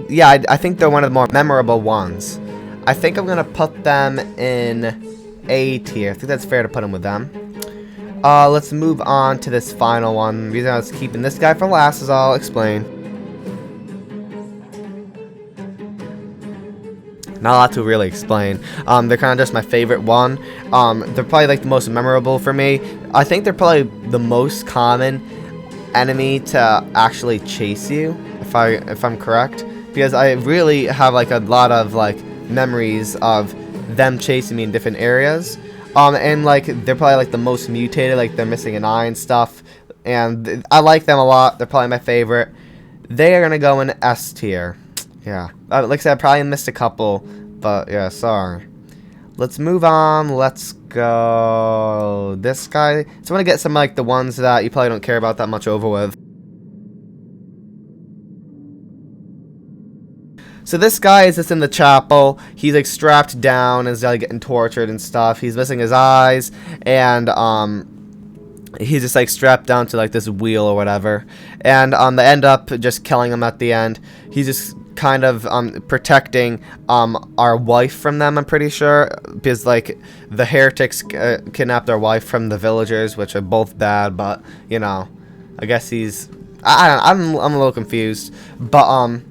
[SPEAKER 1] Yeah, I think they're one of the more memorable ones. I think I'm gonna put them in A tier. I think that's fair to put them with them. Let's move on to this final one. The reason I was keeping this guy for last is I'll explain. Not a lot to really explain. They're kind of just my favorite one. They're probably like the most memorable for me. I think they're probably the most common enemy to actually chase you, if I'm correct, because I really have like a lot of like memories of them chasing me in different areas. And like they're probably like the most mutated, like they're missing an eye and stuff, and I like them a lot. They're probably my favorite. They are gonna go in S tier. Yeah, like I said, I probably missed a couple, but yeah, sorry. Let's move on. Let's go this guy. So I'm gonna get some like the ones that you probably don't care about that much over with. So this guy is just in the chapel. He's like strapped down and is like getting tortured and stuff. He's missing his eyes, and he's just like strapped down to like this wheel or whatever. And they end up just killing him at the end. He's just kind of protecting our wife from them, I'm pretty sure, because like the heretics kidnapped our wife from the villagers, which are both bad. But you know, I guess he's I'm a little confused, but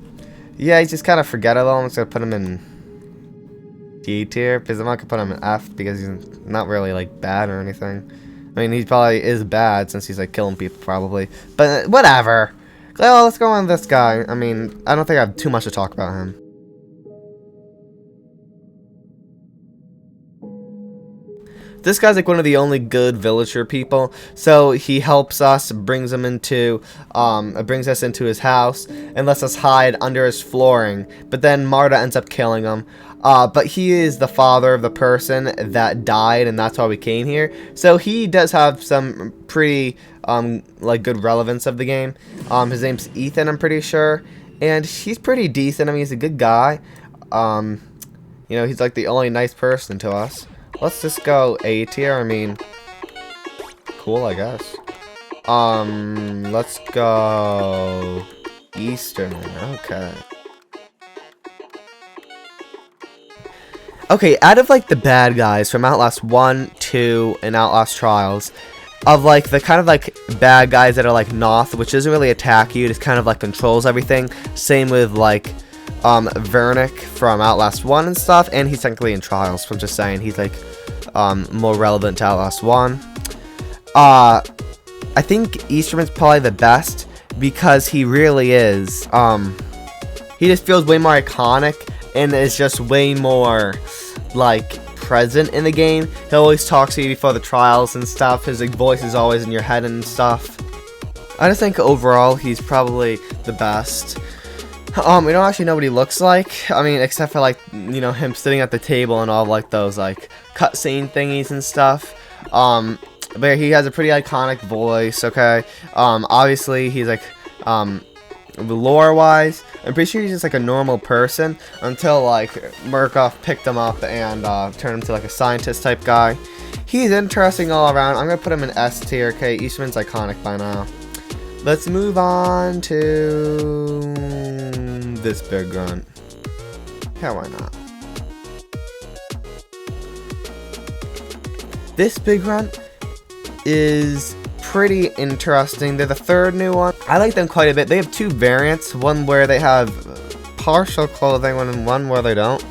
[SPEAKER 1] yeah, he's just kind of forgettable. I'm just gonna put him in D tier because I'm not gonna put him in F because he's not really like bad or anything. I mean, he probably is bad since he's like killing people probably, but whatever. Well, let's go on this guy. I mean, I don't think I have too much to talk about him. This guy's like one of the only good villager people, so he helps us, brings us into his house and lets us hide under his flooring. But then Marta ends up killing him. But he is the father of the person that died, and that's why we came here. So he does have some pretty like good relevance of the game. His name's Ethan, I'm pretty sure, and he's pretty decent. I mean, he's a good guy. You know, he's like the only nice person to us. Let's just go A tier. I mean, cool, I guess. Let's go Eastern. Okay. Okay, out of like the bad guys from Outlast 1, 2, and Outlast Trials, of like the kind of like bad guys that are like Noth, which doesn't really attack you, just kind of like controls everything. Same with like Vernick from Outlast 1 and stuff, and he's technically in Trials, so I'm just saying he's like more relevant to Outlast 1. I think Easterman's probably the best because he really is. He just feels way more iconic and is just way more like present in the game. He always talks to you before the trials and stuff. His like, voice is always in your head and stuff. I just think overall he's probably the best. We don't actually know what he looks like. I mean, except for like, you know, him sitting at the table and all of, like those like cutscene thingies and stuff. But he has a pretty iconic voice. Okay. Obviously he's like, lore wise, I'm pretty sure he's just like a normal person until like Murkoff picked him up and turned him to like a scientist type guy. He's interesting all around. I'm gonna put him in S tier. Okay, Eastman's iconic by now. Let's move on to this big grunt. Yeah, why not? This big grunt is pretty interesting. They're the third new one. I like them quite a bit. They have two variants. One where they have partial clothing and one where they don't.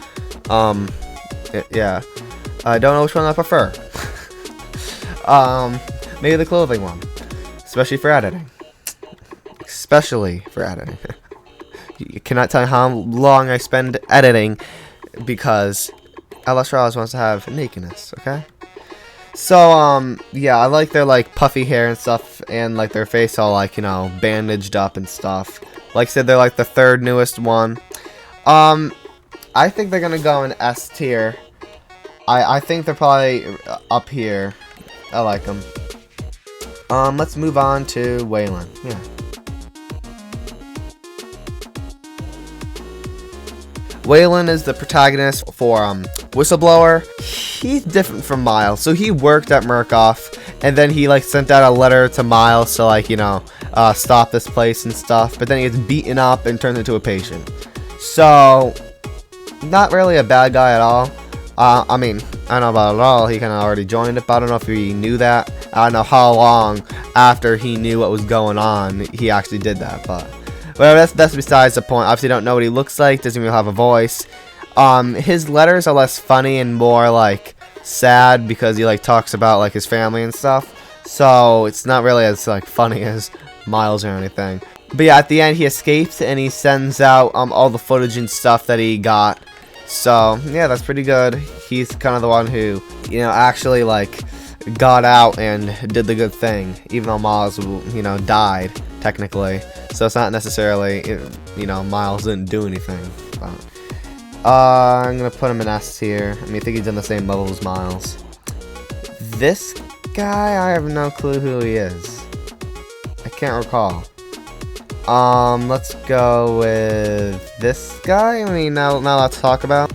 [SPEAKER 1] Yeah. I don't know which one I prefer. Maybe the clothing one. Especially for editing. Especially for editing. You cannot tell how long I spend editing because Outlast Trials wants to have nakedness, okay? So, yeah, I like their, like, puffy hair and stuff, and, like, their face all, like, you know, bandaged up and stuff. Like I said, they're like the third newest one. I think they're gonna go in S tier. I think they're probably up here. I like them. Let's move on to Waylon. Yeah. Waylon is the protagonist for Whistleblower. He's different from Miles. So he worked at Murkoff, and then he like sent out a letter to Miles to like, you know, stop this place and stuff. But then he gets beaten up and turns into a patient. So not really a bad guy at all. I mean, I don't know about it at all. He kind of already joined it, but I don't know if he knew that. I don't know how long after he knew what was going on he actually did that, but well, that's besides the point. Obviously, don't know what he looks like. Doesn't even have a voice. His letters are less funny and more like sad because he like talks about like his family and stuff. So it's not really as like funny as Miles or anything. But yeah, at the end he escapes and he sends out all the footage and stuff that he got. So yeah, that's pretty good. He's kind of the one who, you know, actually like got out and did the good thing, even though Miles, you know, died technically. So it's not necessarily, you know, Miles didn't do anything. But, I'm gonna put him in S tier. I mean, I think he's on the same level as Miles. This guy, I have no clue who he is. I can't recall. Let's go with this guy. I mean, now let's talk about.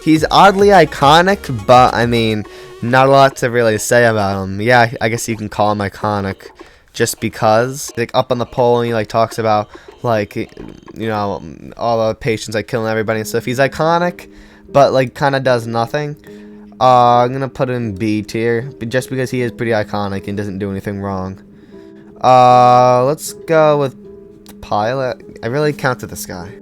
[SPEAKER 1] He's oddly iconic, but I mean, not a lot to really say about him. Yeah, I guess you can call him iconic just because. Like up on the pole and he like talks about like, you know, all the patients like killing everybody and stuff. He's iconic, but like kind of does nothing. I'm gonna put him in B tier just because he is pretty iconic and doesn't do anything wrong. Let's go with the pilot. I really counted this guy.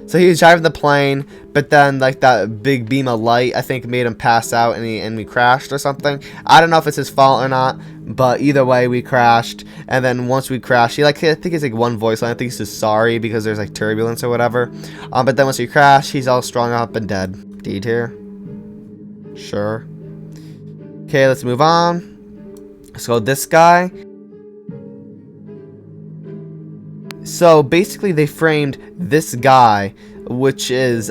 [SPEAKER 1] So he was driving the plane, but then like that big beam of light, I think, made him pass out, and we crashed or something. I don't know if it's his fault or not, but either way, we crashed. And then once we crashed, I think it's like one voice line. I think he's just sorry because there's like turbulence or whatever. But then once we crashed, he's all strung up and dead. D tier. Sure. Okay, let's move on. So this guy. So basically they framed this guy, which is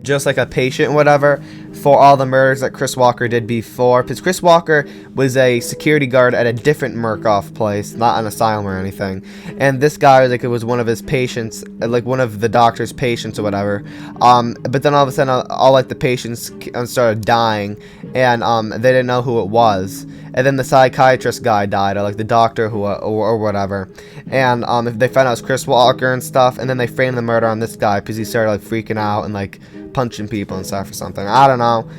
[SPEAKER 1] just like a patient whatever, for all the murders that Chris Walker did before, because Chris Walker was a security guard at a different Murkoff place, not an asylum or anything, and this guy like it was one of his patients, like one of the doctor's patients or whatever, but then all of a sudden all like the patients started dying, and they didn't know who it was. And then the psychiatrist guy died, or like the doctor who or whatever. And they found out it was Chris Walker and stuff. And then they framed the murder on this guy because he started like freaking out and like punching people and stuff or something. I don't know.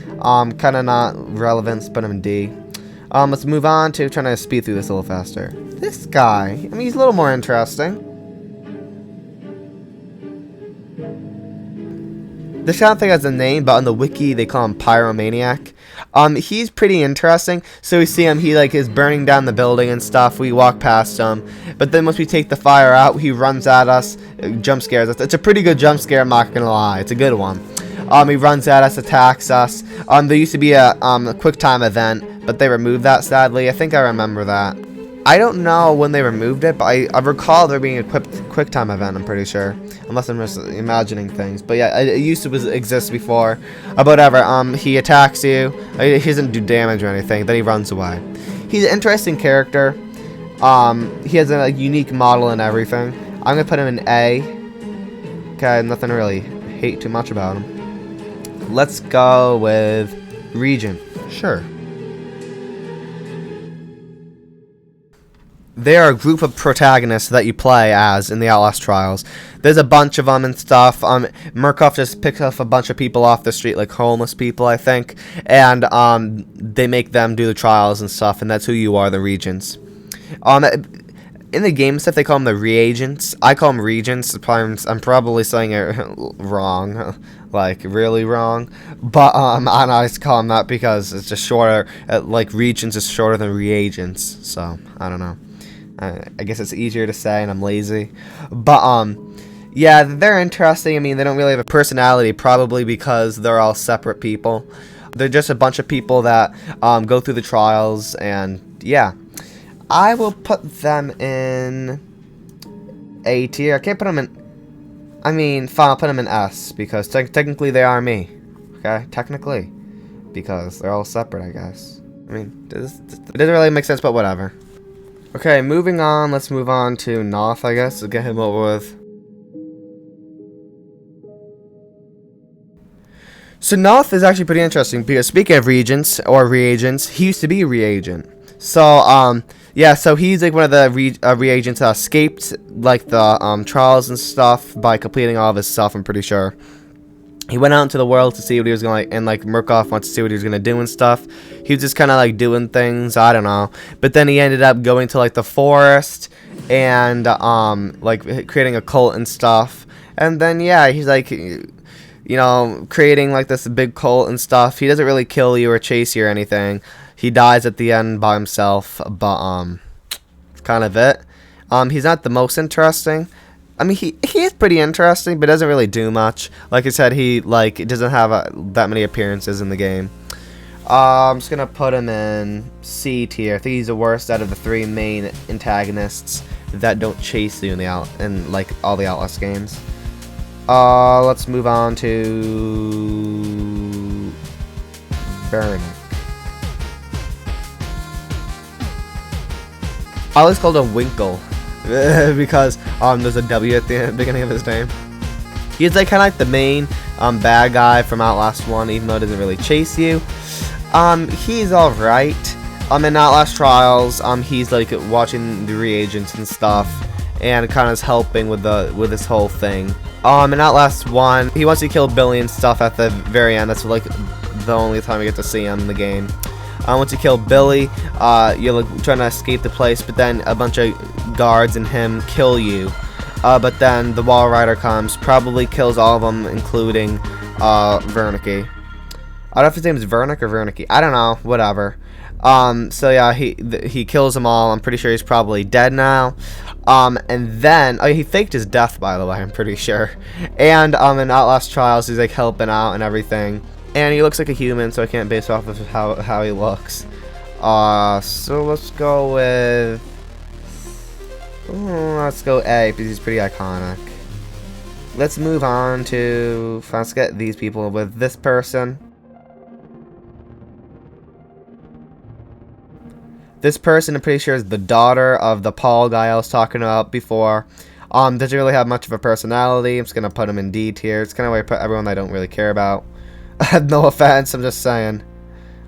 [SPEAKER 1] Kind of not relevant. Put him in D. Let's move on to trying to speed through this a little faster. This guy, I mean, he's a little more interesting. This kind of thing has a name, but on the wiki they call him Pyromaniac. He's pretty interesting. So we see him, he like is burning down the building and stuff. We walk past him, but then once we take the fire out, he runs at us, jump scares us. It's a pretty good jump scare, I'm not gonna lie. It's a good one. He runs at us, attacks us. There used to be a quick time event, but they removed that sadly. I think I remember that. I don't know when they removed it, but I recall there being a quick time event, I'm pretty sure. Unless I'm just imagining things. But yeah, it used to exist before. Whatever, he attacks you. He doesn't do damage or anything, then he runs away. He's an interesting character. He has a unique model and everything. I'm going to put him in A. Okay, nothing to really hate too much about him. Let's go with Regent. Sure. They are a group of protagonists that you play as in the Outlast trials. There's a bunch of them and stuff. Murkoff just picks up a bunch of people off the street, like homeless people, I think, and they make them do the trials and stuff, and that's who you are, the Regents. In the game stuff, they call them the reagents. I call them regents. I'm probably saying it wrong, like really wrong. But I just call them that because it's just shorter. Like regents is shorter than reagents, so I don't know. I guess it's easier to say, and I'm lazy. But, yeah, they're interesting. I mean, they don't really have a personality, probably because they're all separate people. They're just a bunch of people that go through the trials, and yeah. I will put them in A tier. I can't put them in... I mean, fine, I'll put them in S, because technically they are me. Okay? Technically. Because they're all separate, I guess. I mean, it doesn't really make sense, but whatever. Okay, moving on. Let's move on to Noth, I guess. Let's get him over with. So Noth is actually pretty interesting, because speaking of reagents, he used to be a reagent. So, yeah, so he's like one of the reagents that escaped like the trials and stuff by completing all of his stuff, I'm pretty sure. He went out into the world to see what he was going to, and like Murkoff wants to see what he was going to do and stuff. He was just kind of like doing things, I don't know. But then he ended up going to like the forest and like creating a cult and stuff. And then yeah, he's like, you know, creating like this big cult and stuff. He doesn't really kill you or chase you or anything. He dies at the end by himself, but it's kind of it. He's not the most interesting. I mean, he is pretty interesting, but doesn't really do much. Like I said, he doesn't have that many appearances in the game. I'm just gonna put him in C tier. I think he's the worst out of the 3 main antagonists that don't chase you in like all the Outlast games. Let's move on to Vernick. I always called him Winkle because there's a W at the beginning of his name. He's like kind of like the main bad guy from Outlast 1, even though it doesn't really chase you. He's alright. In Outlast Trials, he's like watching the reagents and stuff, and kind of is helping with this whole thing. In Outlast 1, he wants to kill Billy and stuff at the very end. That's like the only time we get to see him in the game. Once you kill Billy, you're like trying to escape the place, but then a bunch of guards and him kill you. But then the Wall Rider comes, probably kills all of them, including Vernicky. I don't know if his name is Vernick or Vernicky. I don't know. Whatever. So yeah, he kills them all. I'm pretty sure he's probably dead now. And then he faked his death, by the way. I'm pretty sure. And in Outlast Trials, he's like helping out and everything. And he looks like a human, so I can't base off of how he looks. So let's go with... let's go A, because he's pretty iconic. Let's move on to... Let's get these people with this person. This person, I'm pretty sure, is the daughter of the Paul guy I was talking about before. Doesn't really have much of a personality. I'm just going to put him in D tier. It's kind of where I put everyone I don't really care about. No offense, I'm just saying.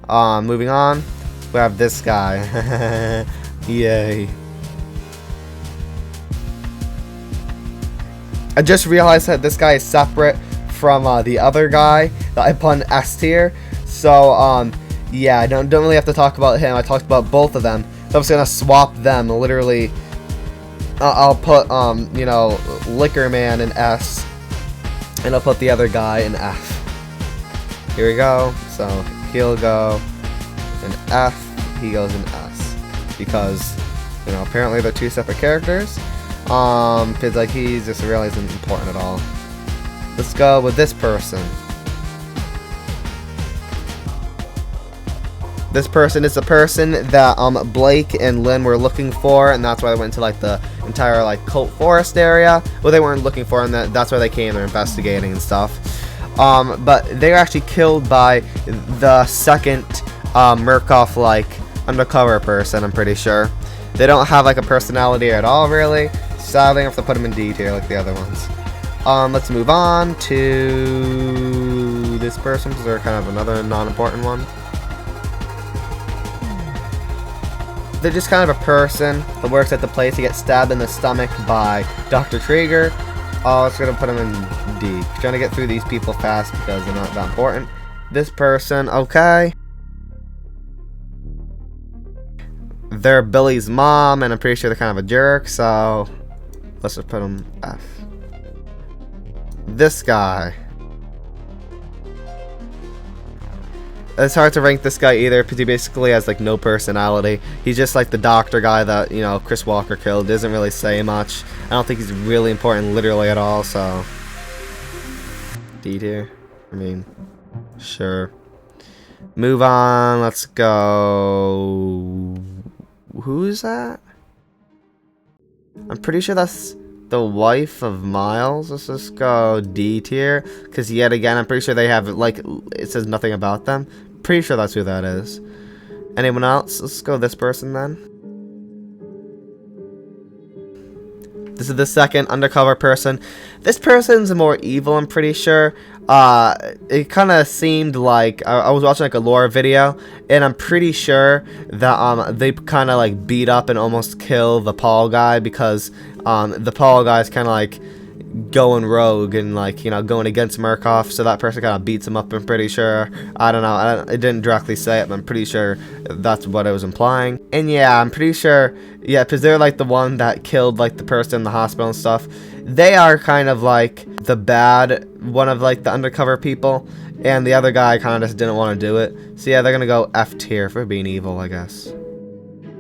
[SPEAKER 1] Moving on, we have this guy. Yay. I just realized that this guy is separate from the other guy that I put in S tier. So, yeah, I don't really have to talk about him. I talked about both of them. So I'm just gonna swap them. Literally, I'll put, you know, Liquor Man in S. And I'll put the other guy in F. Here we go. So he'll go in F, he goes in S, because you know apparently they're 2 separate characters. Because like he just really isn't important at all. Let's go with this person. This person is the person that Blake and Lynn were looking for, and that's why they went to like the entire like cult forest area. Well, they weren't looking for, and that's why they came. They're investigating and stuff. But they were actually killed by the second Murkoff like undercover person, I'm pretty sure. They don't have like a personality at all, really. Sadly, I have to put them in D tier like the other ones. Let's move on to this person, because they're kind of another non-important one. They're just kind of a person that works at the place. He gets stabbed in the stomach by Dr. Traeger. Oh, it's gonna put him in D. Trying to get through these people fast because they're not that important. This person, okay. They're Billy's mom, and I'm pretty sure they're kind of a jerk, so let's just put him F. This guy. It's hard to rank this guy either, because he basically has like no personality. He's just like the doctor guy that, you know, Chris Walker killed. Doesn't really say much. I don't think he's really important literally at all, so D tier. I mean, sure. Move on. Let's go. Who's that? I'm pretty sure that's the wife of Miles. Let's just go D tier. Because yet again, I'm pretty sure they have, like, it says nothing about them. Pretty sure that's who that is. Anyone else? Let's go this person then. This is the second undercover person. This person's more evil, I'm pretty sure. It kind of seemed like I was watching like a lore video, and I'm pretty sure that they kind of like beat up and almost kill the Paul guy because the Paul guy's kind of like going rogue and like, you know, going against Murkoff, so that person kind of beats him up. I'm pretty sure. I don't know. It didn't directly say it, but I'm pretty sure that's what it was implying. And yeah, I'm pretty sure, yeah, because they're like the one that killed like the person in the hospital and stuff. They are kind of like the bad one of like the undercover people, and the other guy kind of just didn't want to do it. So yeah, they're gonna go F tier for being evil, I guess.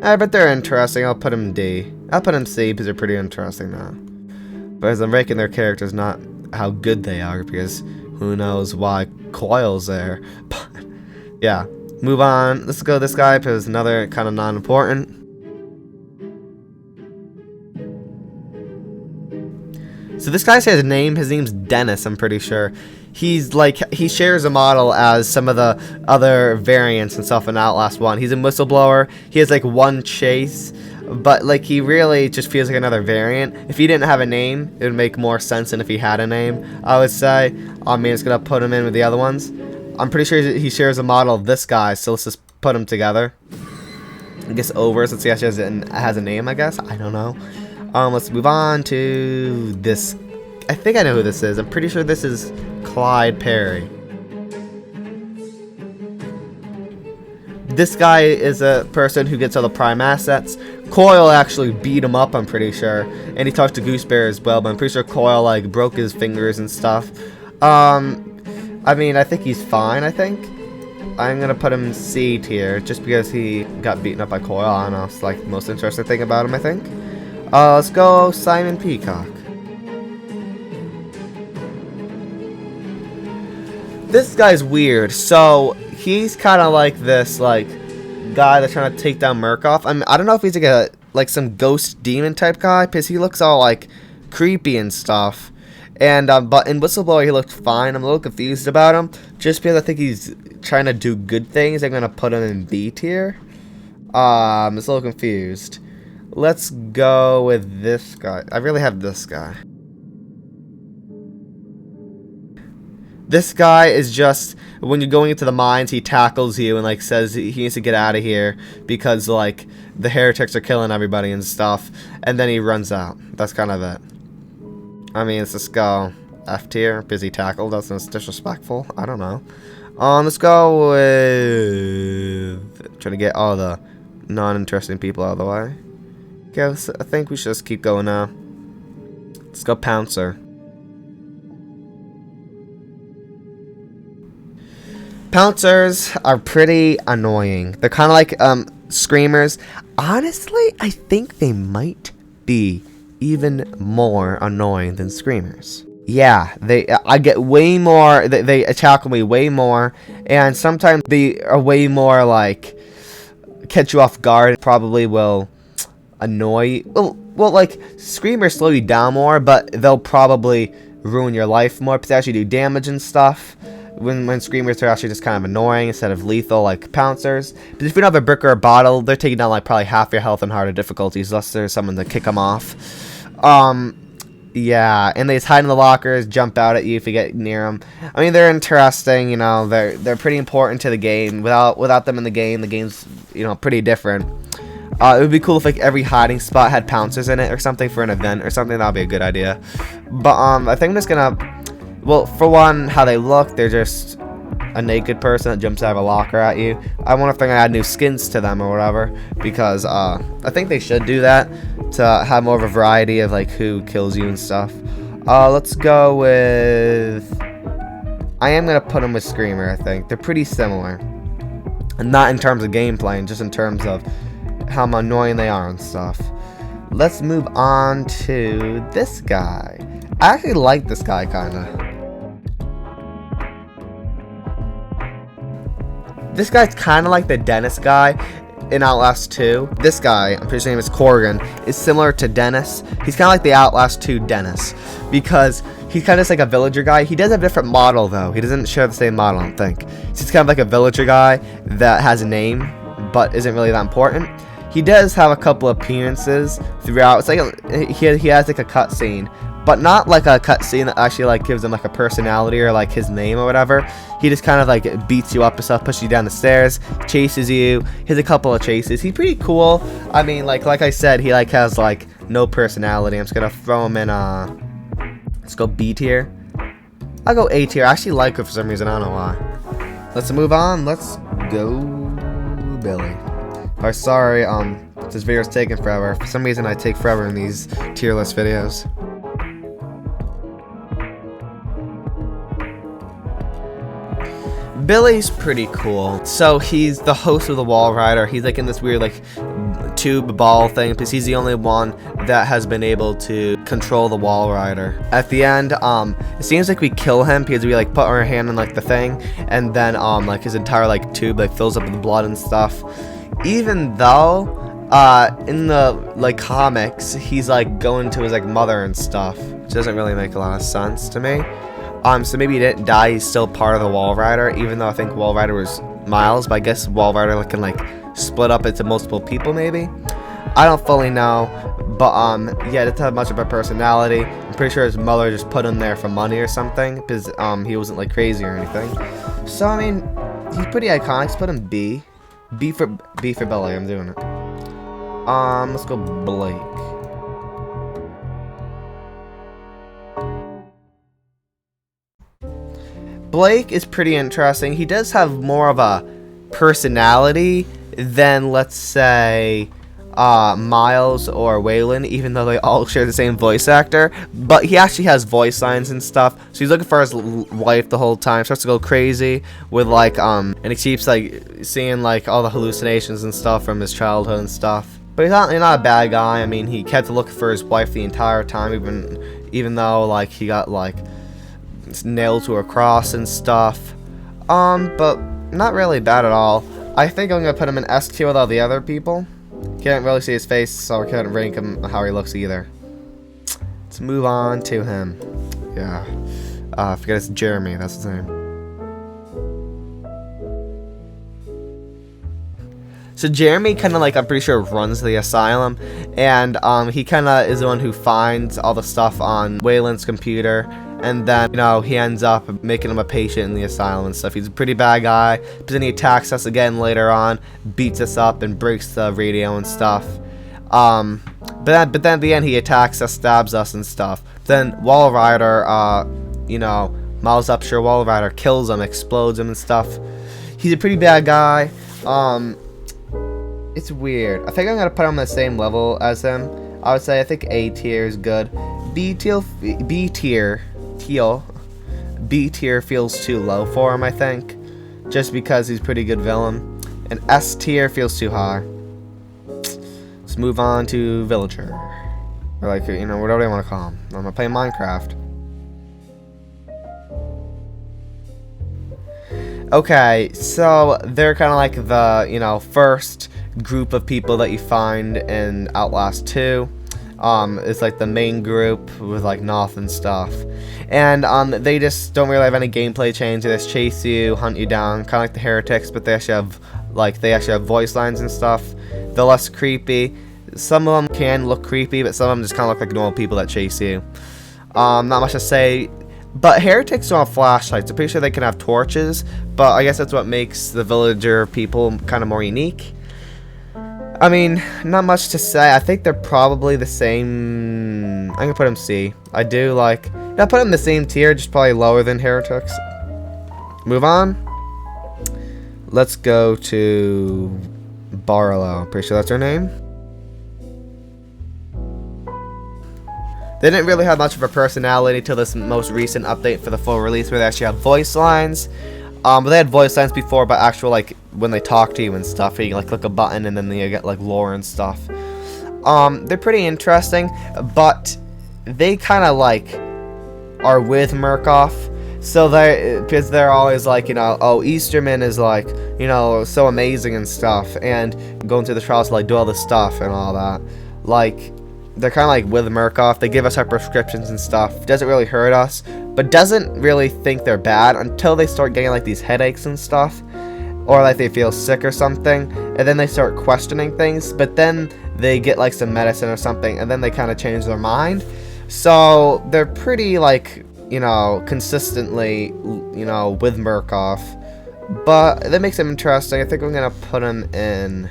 [SPEAKER 1] But they're interesting. I'll put them D. I'll put them C because they're pretty interesting now. But as I'm ranking their characters, not how good they are, because who knows why Coil's there. But yeah, move on. Let's go this guy because another kind of non-important. So this guy says name. His name's Dennis, I'm pretty sure. He's like, he shares a model as some of the other variants and stuff in Outlast 1. He's a whistleblower. He has like one chase. But, like, he really just feels like another variant. If he didn't have a name, it would make more sense than if he had a name, I would say. I mean, it's going to put him in with the other ones. I'm pretty sure he shares a model of this guy, so let's just put them together. I guess over, since he actually has a name, I guess. I don't know. Let's move on to this. I think I know who this is. I'm pretty sure this is Clyde Perry. This guy is a person who gets all the prime assets. Coil actually beat him up, I'm pretty sure. And he talked to Goosebear as well, but I'm pretty sure Coil, like, broke his fingers and stuff. I mean, I think he's fine, I think. I'm gonna put him C tier, just because he got beaten up by Coil. I don't know, it's like the most interesting thing about him, I think. Let's go Simon Peacock. This guy's weird. So, he's kind of like this, like, guy that's trying to take down Murkoff. I mean, I don't know if he's like some ghost demon type guy, because he looks all like creepy and stuff. And but in Whistleblower he looked fine. I'm a little confused about him, just because I think he's trying to do good things. I'm gonna put him in B tier. I'm just a little confused. Let's go with this guy. I really have this guy. This guy is just, when you're going into the mines, he tackles you and, like, says he needs to get out of here because, like, the heretics are killing everybody and stuff. And then he runs out. That's kind of it. I mean, let's just go F tier, busy tackle. That's disrespectful. I don't know. Let's go with... trying to get all the non-interesting people out of the way. Okay, I think we should just keep going now. Let's go Pouncer. Pouncers are pretty annoying. They're kind of like screamers. Honestly, I think they might be even more annoying than screamers. Yeah, I get way more. They attack me way more, and sometimes they are way more like catch you off guard. Probably will annoy you. Well, like screamers slow you down more, but they'll probably ruin your life more because they actually do damage and stuff. When screamers are actually just kind of annoying instead of lethal like pouncers. But if you don't have a brick or a bottle, they're taking down like probably half your health and harder difficulties unless there's someone to kick them off. Yeah, and they just hide in the lockers, jump out at you if you get near them. I mean, they're interesting, you know, they're pretty important to the game. Without them in the game's, you know, pretty different. It would be cool if like every hiding spot had pouncers in it or something for an event or something. That would be a good idea. But I think I'm just gonna, well, for one, how they look, they're just a naked person that jumps out of a locker at you. I wonder if they're gonna add new skins to them or whatever, because I think they should do that to have more of a variety of like who kills you and stuff. Let's go with, I am gonna put them with Screamer. I think they're pretty similar, and not in terms of gameplay, just in terms of how annoying they are and stuff. Let's move on to this guy. I actually like this guy kind of. This guy's kind of like the Dennis guy in Outlast 2. This guy, I'm pretty sure his name is Corrigan, is similar to Dennis. He's kind of like the Outlast 2 Dennis, because he's kind of just like a villager guy. He does have a different model, though. He doesn't share the same model, I don't think. He's kind of like a villager guy that has a name, but isn't really that important. He does have a couple appearances throughout. It's like he has like a cutscene, but not like a cutscene that actually like gives him like a personality or like his name or whatever. He just kind of like beats you up and stuff, pushes you down the stairs, chases you. He has a couple of chases. He's pretty cool. I mean, like I said, he like has like no personality. I'm just gonna throw him in. Let's go B tier. I'll go A tier. I actually like it for some reason. I don't know why. Let's move on. Let's go Billy. Oh, sorry, this video's taking forever. For some reason, I take forever in these tier list videos. Billy's pretty cool. So he's the host of the Wall Rider. He's like in this weird like tube ball thing, because he's the only one that has been able to control the Wall Rider. At the end, it seems like we kill him because we like put our hand on like the thing, and then like his entire like tube like fills up with blood and stuff. Even though in the like comics he's like going to his like mother and stuff, which doesn't really make a lot of sense to me. So maybe he didn't die, he's still part of the Wall Rider, even though I think Wall Rider was Miles, but I guess Wall Rider can like split up into multiple people maybe. I don't fully know, but yeah, it doesn't have much of a personality. I'm pretty sure his mother just put him there for money or something, because he wasn't like crazy or anything. So I mean, he's pretty iconic. Let's put him B. B for Billy, I'm doing it. Let's go Blake. Blake is pretty interesting. He does have more of a personality than, let's say, Miles or Waylon, even though they all share the same voice actor. But he actually has voice lines and stuff. So he's looking for his wife the whole time. Starts to go crazy with like and he keeps like seeing like all the hallucinations and stuff from his childhood and stuff. But he's not a bad guy. I mean, he kept looking for his wife the entire time, even though like he got like nailed to a cross and stuff. But not really bad at all. I think I'm gonna put him in S tier with all the other people. Can't really see his face, so I can't rank him how he looks either. Let's move on to him. Yeah. I forget it's Jeremy, that's his name. So Jeremy kind of like, I'm pretty sure runs the asylum, and he kind of is the one who finds all the stuff on Waylon's computer, and then, you know, he ends up making him a patient in the asylum and stuff. He's a pretty bad guy, but then he attacks us again later on, beats us up, and breaks the radio and stuff. But then at the end, he attacks us, stabs us and stuff. Then Wall Rider, you know, Miles Upshur Wall Rider kills him, explodes him and stuff. He's a pretty bad guy. It's weird. I think I'm gonna put him on the same level as him. I would say I think A tier is good. B tier feels too low for him, I think, just because he's a pretty good villain. And S tier feels too high. Let's move on to Villager, or like, you know, whatever they want to call him. I'm gonna play Minecraft. Okay, so they're kind of like the, you know, first group of people that you find in Outlast 2. It's like the main group with like Noth and stuff, and they just don't really have any gameplay change. They just chase you, hunt you down, kind of like the heretics, but they actually have voice lines and stuff. They're less creepy. Some of them can look creepy, but some of them just kind of look like normal people that chase you. Not much to say. But heretics don't have flashlights. I'm pretty sure they can have torches, but I guess that's what makes the villager people kind of more unique. I mean, not much to say. I think they're probably the same. I'm gonna put them C. I do like. I put them in the same tier, just probably lower than heretics. Move on. Let's go to Barlow. Pretty sure that's her name. They didn't really have much of a personality till this most recent update for the full release, where they actually have voice lines. But they had voice lines before, but actual, like, when they talk to you and stuff, you can, like, click a button and then they get, like, lore and stuff. They're pretty interesting, but they kind of, like, are with Murkoff, So because they're always like, you know, oh, Easterman is like, you know, so amazing and stuff, and going through the trials to like do all this stuff and all that. Like, they're kind of like with Murkoff. They give us our prescriptions and stuff. Doesn't really hurt us, but doesn't really think they're bad until they start getting like these headaches and stuff, or like they feel sick or something, and then they start questioning things. But then they get like some medicine or something, and then they kind of change their mind. So they're pretty like, you know, consistently, you know, with Murkoff. But that makes him interesting. I think I'm gonna put him in.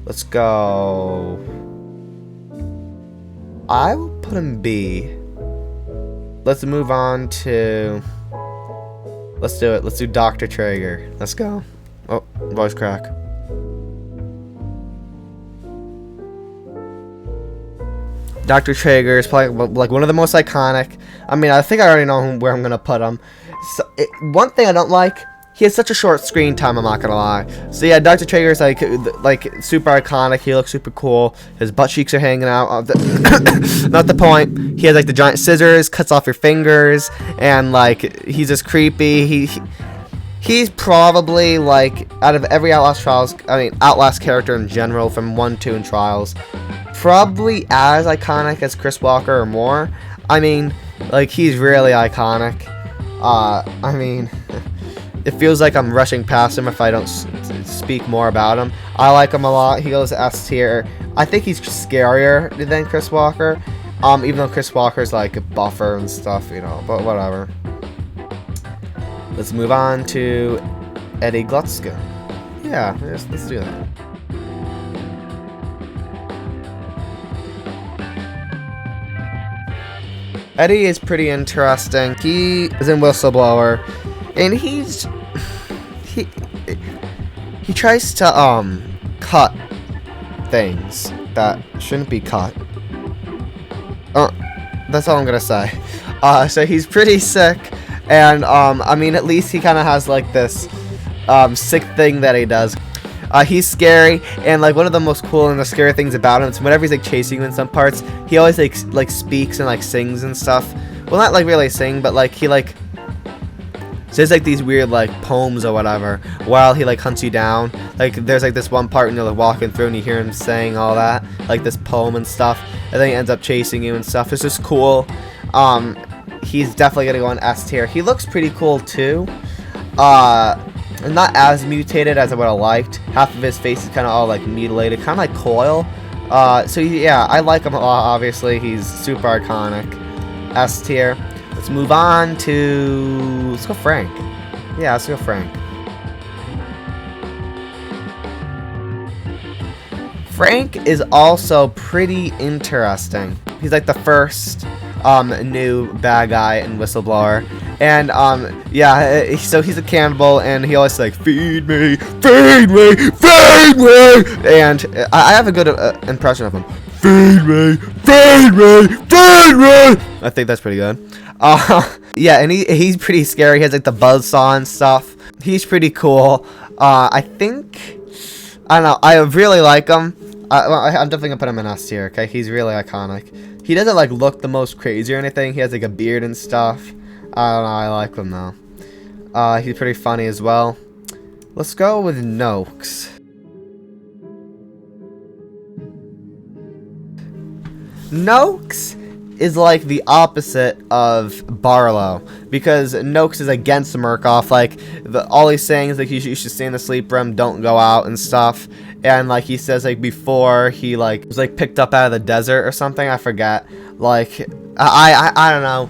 [SPEAKER 1] Let's go. I will put him B. Let's move on to. Let's do it. Let's do Dr. Traeger. Let's go. Oh, voice crack. Dr. Traeger is probably like one of the most iconic. I mean, I think I already know where I'm gonna put him. So, one thing I don't like, he has such a short screen time. I'm not gonna lie. So yeah, Dr. Traeger is like super iconic. He looks super cool. His butt cheeks are hanging out. Not the point. He has like the giant scissors, cuts off your fingers, and like he's just creepy. He's probably like out of every Outlast character in general from 1, 2, and Trials, probably as iconic as Chris Walker or more. I mean, like, he's really iconic. I mean, it feels like I'm rushing past him if I don't speak more about him. I like him a lot. He goes S tier. I think he's scarier than Chris Walker, even though Chris Walker's like a buffer and stuff, you know, but whatever. Let's move on to Eddie Glutska. Yeah, let's do that. Eddie is pretty interesting. He is in Whistleblower, and he tries to cut things that shouldn't be cut. That's all I'm gonna say. So he's pretty sick, and I mean, at least he kind of has like this sick thing that he does. He's scary, and like one of the most cool and the scary things about him is whenever he's like chasing you in some parts, he always like speaks and like sings and stuff. Well, not like really sing, but like he like says like these weird like poems or whatever while he like hunts you down. Like there's like this one part when you're like walking through and you hear him saying all that, like this poem and stuff, and then he ends up chasing you and stuff. It's just cool. He's definitely gonna go on S tier. He looks pretty cool too. Not as mutated as I would have liked. Half of his face is kind of all like mutilated, kind of like Coil. So yeah, I like him a lot. Obviously, he's super iconic. S tier. Let's move on to. Let's go Frank. Yeah, let's go Frank. Frank is also pretty interesting. He's like the first new bad guy in Whistleblower, and yeah, so he's a cannibal, and he always like feed me, feed me, feed me, and I have a good impression of him. Feed me, feed me, feed me. I think that's pretty good. Yeah, and he's pretty scary. He has like the buzzsaw and stuff. He's pretty cool. I think, I don't know, I really like him. I'm definitely gonna put him in S tier. Okay, he's really iconic. He doesn't like look the most crazy or anything. He has like a beard and stuff. I don't know. I like him though. He's pretty funny as well. Let's go with Noakes. Noakes is like the opposite of Barlow, because Noakes is against Murkoff. Like all he's saying is like you should stay in the sleep room, don't go out and stuff. And like he says like before he like was like picked up out of the desert or something, I forget. Like I don't know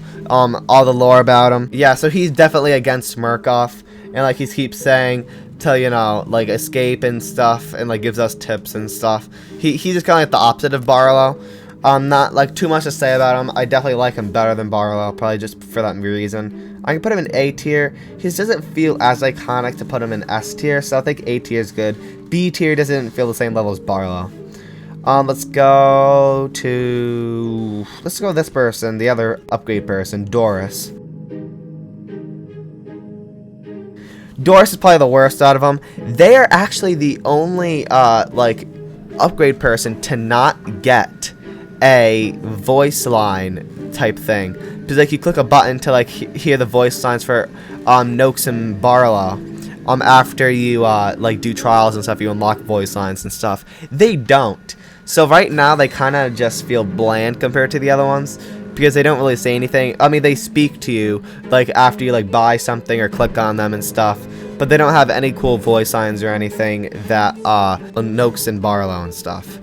[SPEAKER 1] all the lore about him. Yeah, so he's definitely against Murkoff, and like he keeps saying to, you know, like escape and stuff, and like gives us tips and stuff. He's just kind of like the opposite of Barlow. Not like too much to say about him. I definitely like him better than Barlow, probably just for that reason. I can put him in A tier. He just doesn't feel as iconic to put him in S tier, so I think A tier is good. B tier doesn't feel the same level as Barlow. Let's go with this person, the other upgrade person, Doris. Doris is probably the worst out of them. They are actually the only like upgrade person to not get a voice line type thing, because like you click a button to like hear the voice lines for Noakes and Barlow. After you like do trials and stuff, you unlock voice lines and stuff. They don't. So right now they kind of just feel bland compared to the other ones because they don't really say anything. I mean, they speak to you like after you like buy something or click on them and stuff, but they don't have any cool voice lines or anything that Noakes and Barlow and stuff.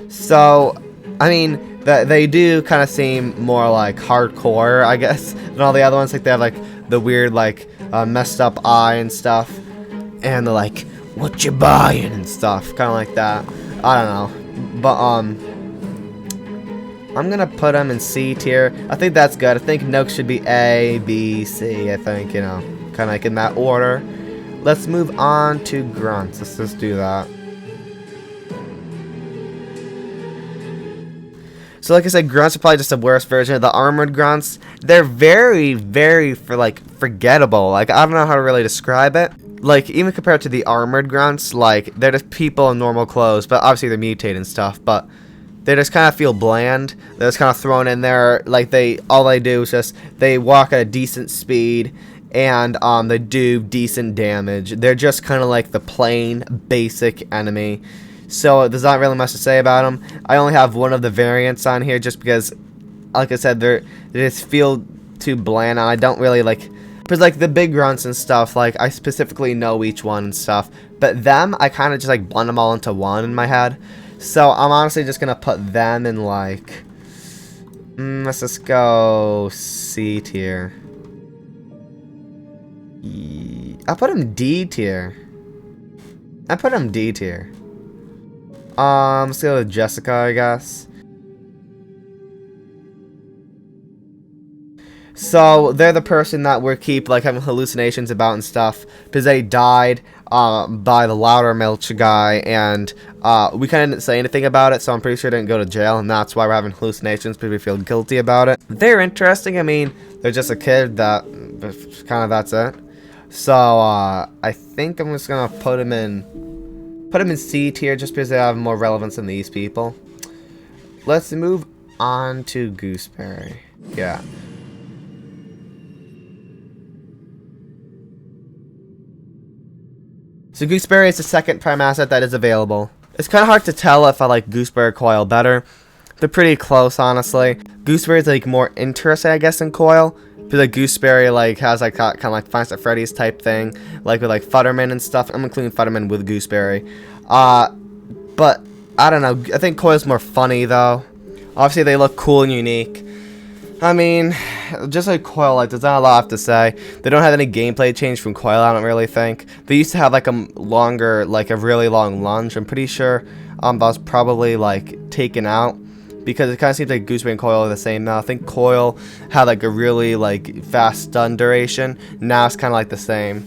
[SPEAKER 1] So I mean, they do kind of seem more like hardcore, I guess, than all the other ones. Like they have like the weird like messed up eye and stuff, and they're like, "What you buying?" and stuff, kind of like that. I don't know. But I'm gonna put them in C tier. I think that's good. I think Noakes should be A, B, C. I think, you know, kind of like in that order. Let's move on to grunts. Let's just do that. So like I said, grunts are probably just the worst version of the armored grunts. They're very, very forgettable. Like, I don't know how to really describe it. Like, even compared to the armored grunts, like, they're just people in normal clothes, but obviously they're mutated and stuff, but they just kind of feel bland. They're just kind of thrown in there, like, all they do is just, they walk at a decent speed, and they do decent damage. They're just kind of like the plain, basic enemy. So there's not really much to say about them. I only have one of the variants on here just because, like I said, they just feel too bland, and I don't really like... Because, like, the big grunts and stuff, like, I specifically know each one and stuff. But them, I kind of just, like, blend them all into one in my head. So, I'm honestly just going to put them in, like... let's just go C tier. I'll put them D tier. I put them D tier. Let's go with Jessica, I guess. So, they're the person that we keep, like, having hallucinations about and stuff, because they died, by the Loudermilk guy, and, we kind of didn't say anything about it, so I'm pretty sure they didn't go to jail, and that's why we're having hallucinations, because we feel guilty about it. They're interesting. I mean, they're just a kid that, kind of, that's it. So, I think I'm just gonna put them in C tier, just because they have more relevance than these people. Let's move on to Gooseberry. Yeah. So Gooseberry is the second prime asset that is available. It's kind of hard to tell if I like Gooseberry or Coil better. They're pretty close, honestly. Gooseberry is like more interesting, I guess, than Coil. Because like Gooseberry like has like kind of like Five Nights at Freddy's type thing, like with like Futterman and stuff. I'm including Futterman with Gooseberry. But I don't know. I think Coil's more funny though. Obviously they look cool and unique. I mean, just like Coil, like, there's not a lot to say. They don't have any gameplay change from Coil, I don't really think. They used to have, like, a longer, like, a really long lunge. I'm pretty sure that was probably, like, taken out. Because it kind of seems like Gooseberry and Coil are the same now. I think Coil had, like, a really, like, fast stun duration. Now it's kind of, like, the same.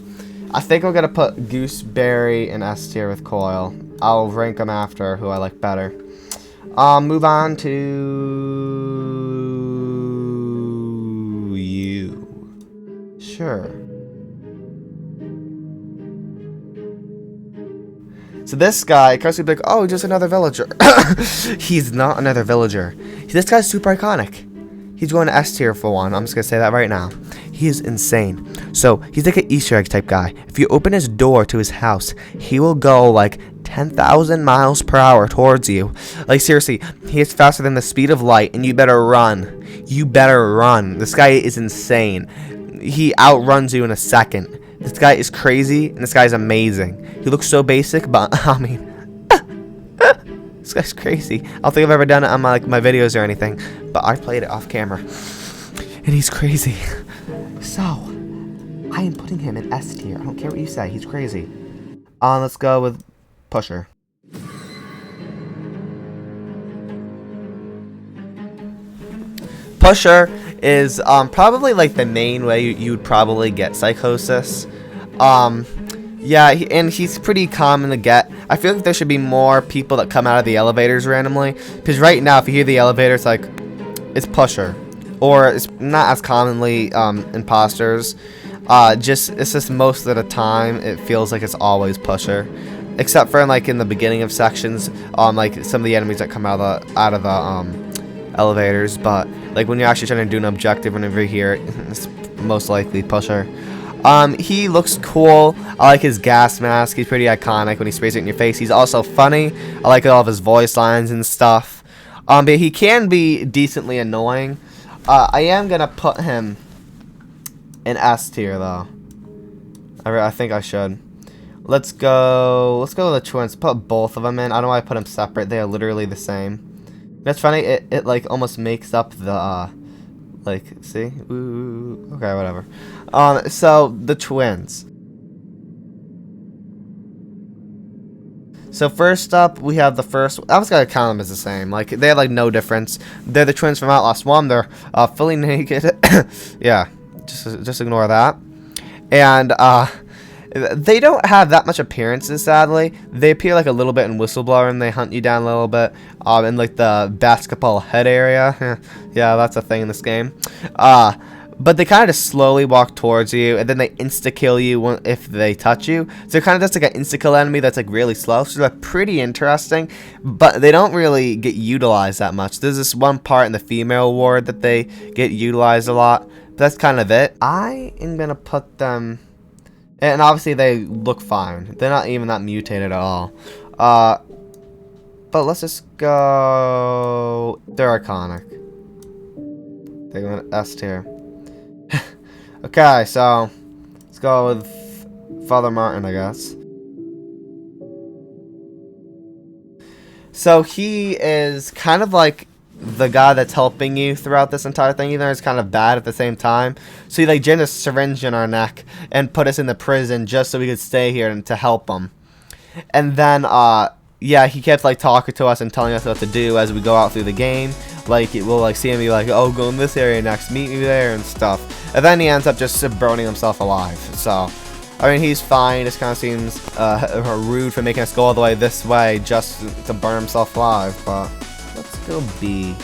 [SPEAKER 1] I think we're going to put Gooseberry in S tier with Coil. I'll rank them after who I like better. Move on to... Sure. So this guy, Carson be like, oh, just another villager. He's not another villager. This guy's super iconic. He's going to S tier for one. I'm just going to say that right now. He is insane. So, he's like an Easter egg type guy. If you open his door to his house, he will go like 10,000 miles per hour towards you. Like, seriously, he is faster than the speed of light, and you better run. You better run. This guy is insane. He outruns you in a second. This guy is crazy, and this guy is amazing. He looks so basic, but, I mean, this guy's crazy. I don't think I've ever done it on my videos or anything, but I've played it off camera, and he's crazy. So, I am putting him in S tier. I don't care what you say. He's crazy. Let's go with Pusher. Pusher is probably like the main way you would probably get psychosis. Yeah, and he's pretty common to get. I feel like there should be more people that come out of the elevators randomly, because right now if you hear the elevator, it's like it's Pusher, or it's not as commonly imposters. It's just most of the time it feels like it's always Pusher, except for like in the beginning of sections, like some of the enemies that come out of elevators, but like when you're actually trying to do an objective whenever you're here, it's most likely Pusher. He looks cool. I like his gas mask. He's pretty iconic when he sprays it in your face. He's also funny. I like all of his voice lines and stuff. But he can be decently annoying. I am gonna put him in S tier though. I think I should. Let's go with the twins. Put both of them in. I don't know why I put them separate. They are literally the same. That's funny. It like almost makes up the like, see? Ooh, okay, whatever. So the twins. So first up, we have the first. I was gonna count them as the same. Like they have like no difference. They're the twins from Outlast 1. They're fully naked. Yeah, just ignore that. And they don't have that much appearances, sadly. They appear like a little bit in Whistleblower, and they hunt you down a little bit in like the basketball head area. Yeah, that's a thing in this game. But they kind of just slowly walk towards you, and then they insta-kill you if they touch you. So they're kind of just like an insta-kill enemy that's like really slow. So they're pretty interesting, but they don't really get utilized that much. There's this one part in the female ward that they get utilized a lot. But that's kind of it. I am going to put them... And obviously they look fine. They're not even that mutated at all. But let's just go... They're iconic. They're going to S tier. Okay, so let's go with Father Martin, I guess. So he is kind of like the guy that's helping you throughout this entire thing, even though it's kind of bad at the same time. So he like jammed a syringe in our neck and put us in the prison just so we could stay here and to help him. And then yeah, he kept like talking to us and telling us what to do as we go out through the game. Like we'll like see him be like, oh, go in this area next, meet me there and stuff. And then he ends up just burning himself alive. So I mean, he's fine. This kind of seems rude for making us go all the way this way just to burn himself alive. But let's go B.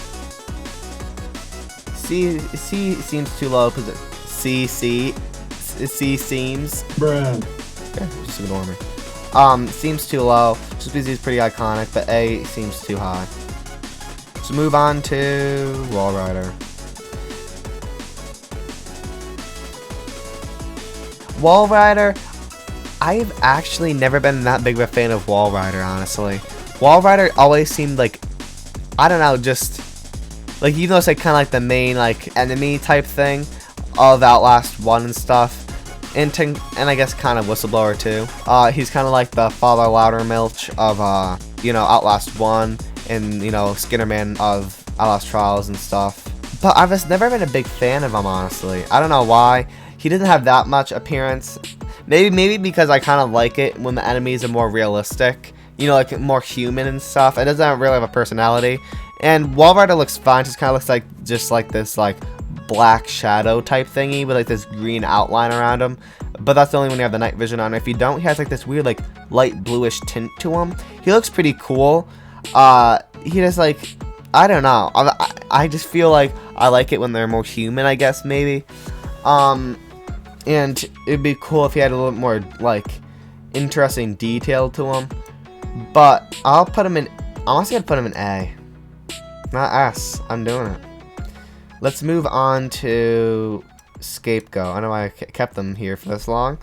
[SPEAKER 1] C seems too low because C seems. Bruh. Yeah, just ignore me. Seems too low just because he's pretty iconic, but A seems too high. So move on to Wall Rider. Wall Rider, I've actually never been that big of a fan of Wall Rider, honestly. Wall Rider always seemed like, I don't know, just like, even though it's like kind of like the main like enemy type thing of Outlast 1 and stuff. And I guess kind of Whistleblower too. He's kind of like the Father Loudermilch of, you know, Outlast 1 and, you know, Skinnerman of Outlast Trials and stuff. But I've just never been a big fan of him, honestly. I don't know why. He doesn't have that much appearance. Maybe because I kind of like it when the enemies are more realistic. You know, like more human and stuff. It doesn't really have a personality. And Wall Rider looks fine. Just kind of looks like just like this like black shadow type thingy with like this green outline around him. But that's the only when you have the night vision on. If you don't, he has like this weird like light bluish tint to him. He looks pretty cool. He just like, I don't know. I just feel like I like it when they're more human, I guess, maybe. And it'd be cool if he had a little bit more like interesting detail to him. But I'll put him in, I'm honestly gonna put him in A. Not S. I'm doing it. Let's move on to Scapegoat. I know I kept them here for this long.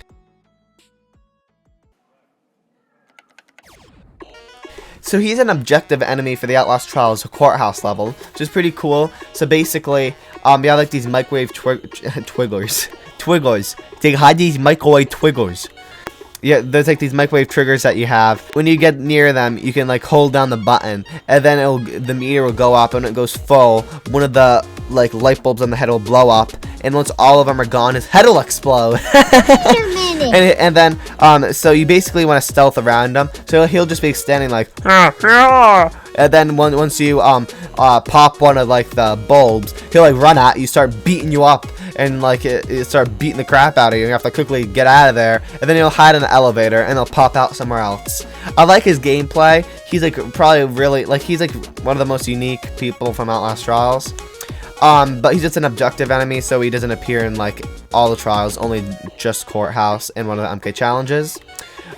[SPEAKER 1] So he's an objective enemy for the Outlast Trials courthouse level, which is pretty cool. So basically, you have like these microwave twigglers. They hide these microwave twigglers. Yeah, there's like these microwave triggers that you have. When you get near them, you can like hold down the button, and then the meter will go up, and when it goes full, one of the like light bulbs on the head will blow up, and once all of them are gone, his head will explode. and then so you basically want to stealth around him, so he'll just be standing like, and then once you pop one of like the bulbs, he'll like run at you, start beating you up, and like it start beating the crap out of you. You have to quickly get out of there, and then he'll hide in the elevator, and he'll pop out somewhere else. I like his gameplay. He's like probably really like, he's like one of the most unique people from Outlast Trials. But he's just an objective enemy, so he doesn't appear in like all the trials, only just courthouse and one of the MK challenges.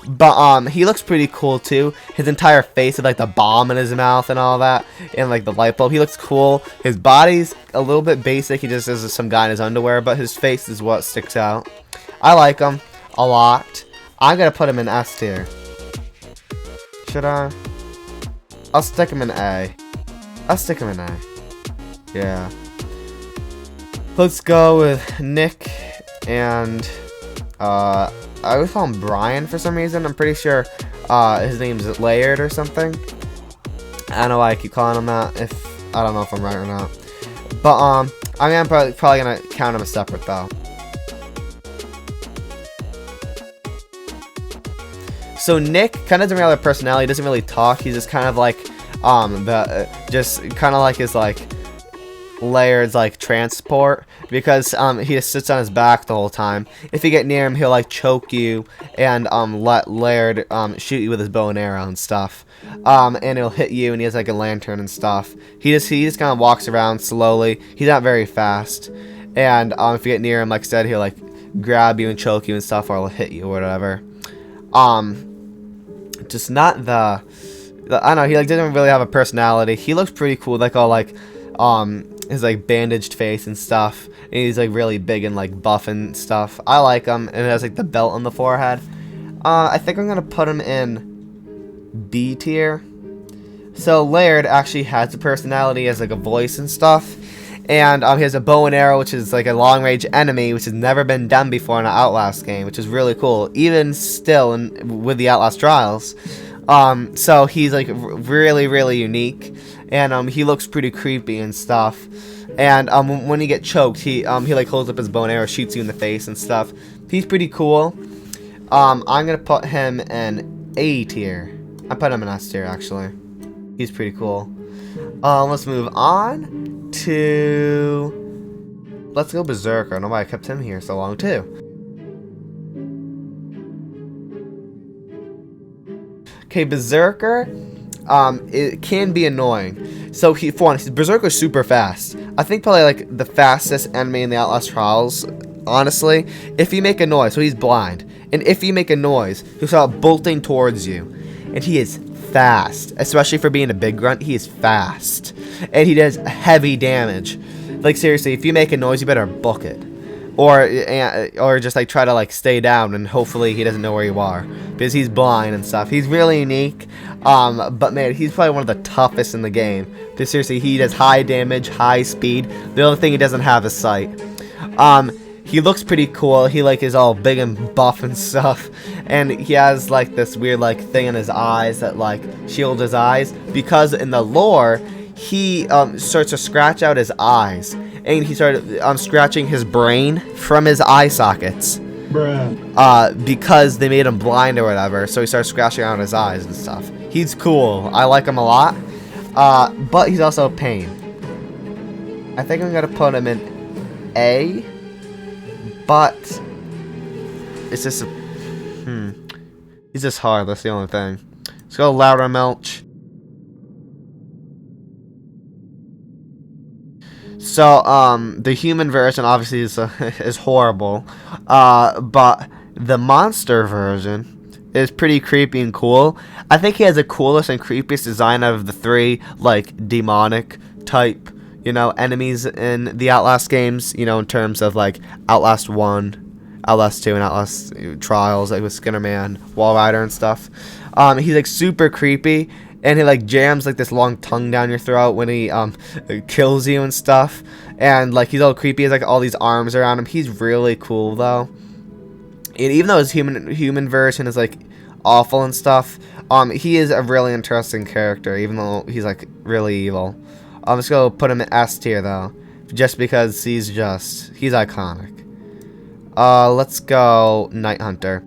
[SPEAKER 1] But he looks pretty cool too. His entire face with like the bomb in his mouth and all that, and like the light bulb. He looks cool. His body's a little bit basic. He just has some guy in his underwear, but his face is what sticks out. I like him a lot. I'm gonna put him in S tier. Should I? I'll stick him in A. I'll stick him in A. Yeah. Let's go with Nick and I always call him Brian for some reason. I'm pretty sure his name's Laird or something. I don't know why I keep calling him that. I don't know if I'm right or not. But I'm probably gonna count him as separate though. So Nick kind of doesn't really have a personality. He doesn't really talk. He's just kind of like just kind of like his like Laird's like transport, because he just sits on his back the whole time. If you get near him, he'll like choke you and let Laird shoot you with his bow and arrow and stuff. And he'll hit you, and he has like a lantern and stuff. He just kind of walks around slowly. He's not very fast. And if you get near him, like I said, he'll like grab you and choke you and stuff, or he'll hit you or whatever. Just not the I don't know, he like doesn't really have a personality. He looks pretty cool, like all like his like bandaged face and stuff, and he's like really big and like buff and stuff. I like him, and it has like the belt on the forehead. I think I'm gonna put him in B tier. So Laird actually has a personality, has like a voice and stuff, and he has a bow and arrow, which is like a long range enemy, which has never been done before in an Outlast game, which is really cool, even still with the Outlast trials. So he's like really unique, and he looks pretty creepy and stuff. And when you get choked, he like holds up his bow and arrow, shoots you in the face and stuff. He's pretty cool. I'm gonna put him in A tier. I put him in S tier actually. He's pretty cool. Let's move on to, let's go Berserker. I don't know why I kept him here so long too. Okay, Berserker, it can be annoying. So Berserker's super fast. I think probably like the fastest enemy in the Outlast trials, honestly. If you make a noise, so he's blind, and if you make a noise, he'll start bolting towards you, and he is fast, especially for being a big grunt. He is fast, and he does heavy damage. Like seriously, if you make a noise, you better book it, or just like try to like stay down, and hopefully he doesn't know where you are, because he's blind and stuff. He's really unique, but man, he's probably one of the toughest in the game. Because seriously, he does high damage, high speed. The only thing he doesn't have is sight. He looks pretty cool. He like is all big and buff and stuff, and he has like this weird like thing in his eyes that like shields his eyes, because in the lore he starts to scratch out his eyes, and he started scratching his brain from his eye sockets. Bruh. Because they made him blind or whatever, so he starts scratching out his eyes and stuff. He's cool. I like him a lot. But he's also a pain. I think I'm gonna put him in A. But it's just he's just hard. That's the only thing. Let's go Louder Melch. So the human version obviously is horrible, but the monster version is pretty creepy and cool. I think he has the coolest and creepiest design out of the three like demonic type, enemies in the Outlast games, in terms of like Outlast 1, Outlast 2, and Outlast Trials, like with Skinner Man, Wall Rider, and stuff. He's like super creepy, and he like jams like this long tongue down your throat when he kills you and stuff. And like he's all creepy, he has like all these arms around him. He's really cool though. And even though his human version is like awful and stuff, he is a really interesting character, even though he's like really evil. I'm just gonna put him in S tier though, just because he's iconic. Let's go Night Hunter.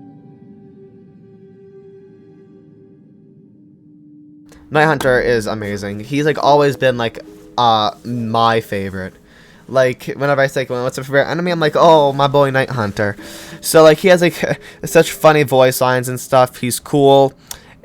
[SPEAKER 1] Night Hunter is amazing. He's like always been like my favorite. Like whenever I say, what's your favorite enemy, I'm like, oh, my boy Night Hunter. So like he has like such funny voice lines and stuff. He's cool.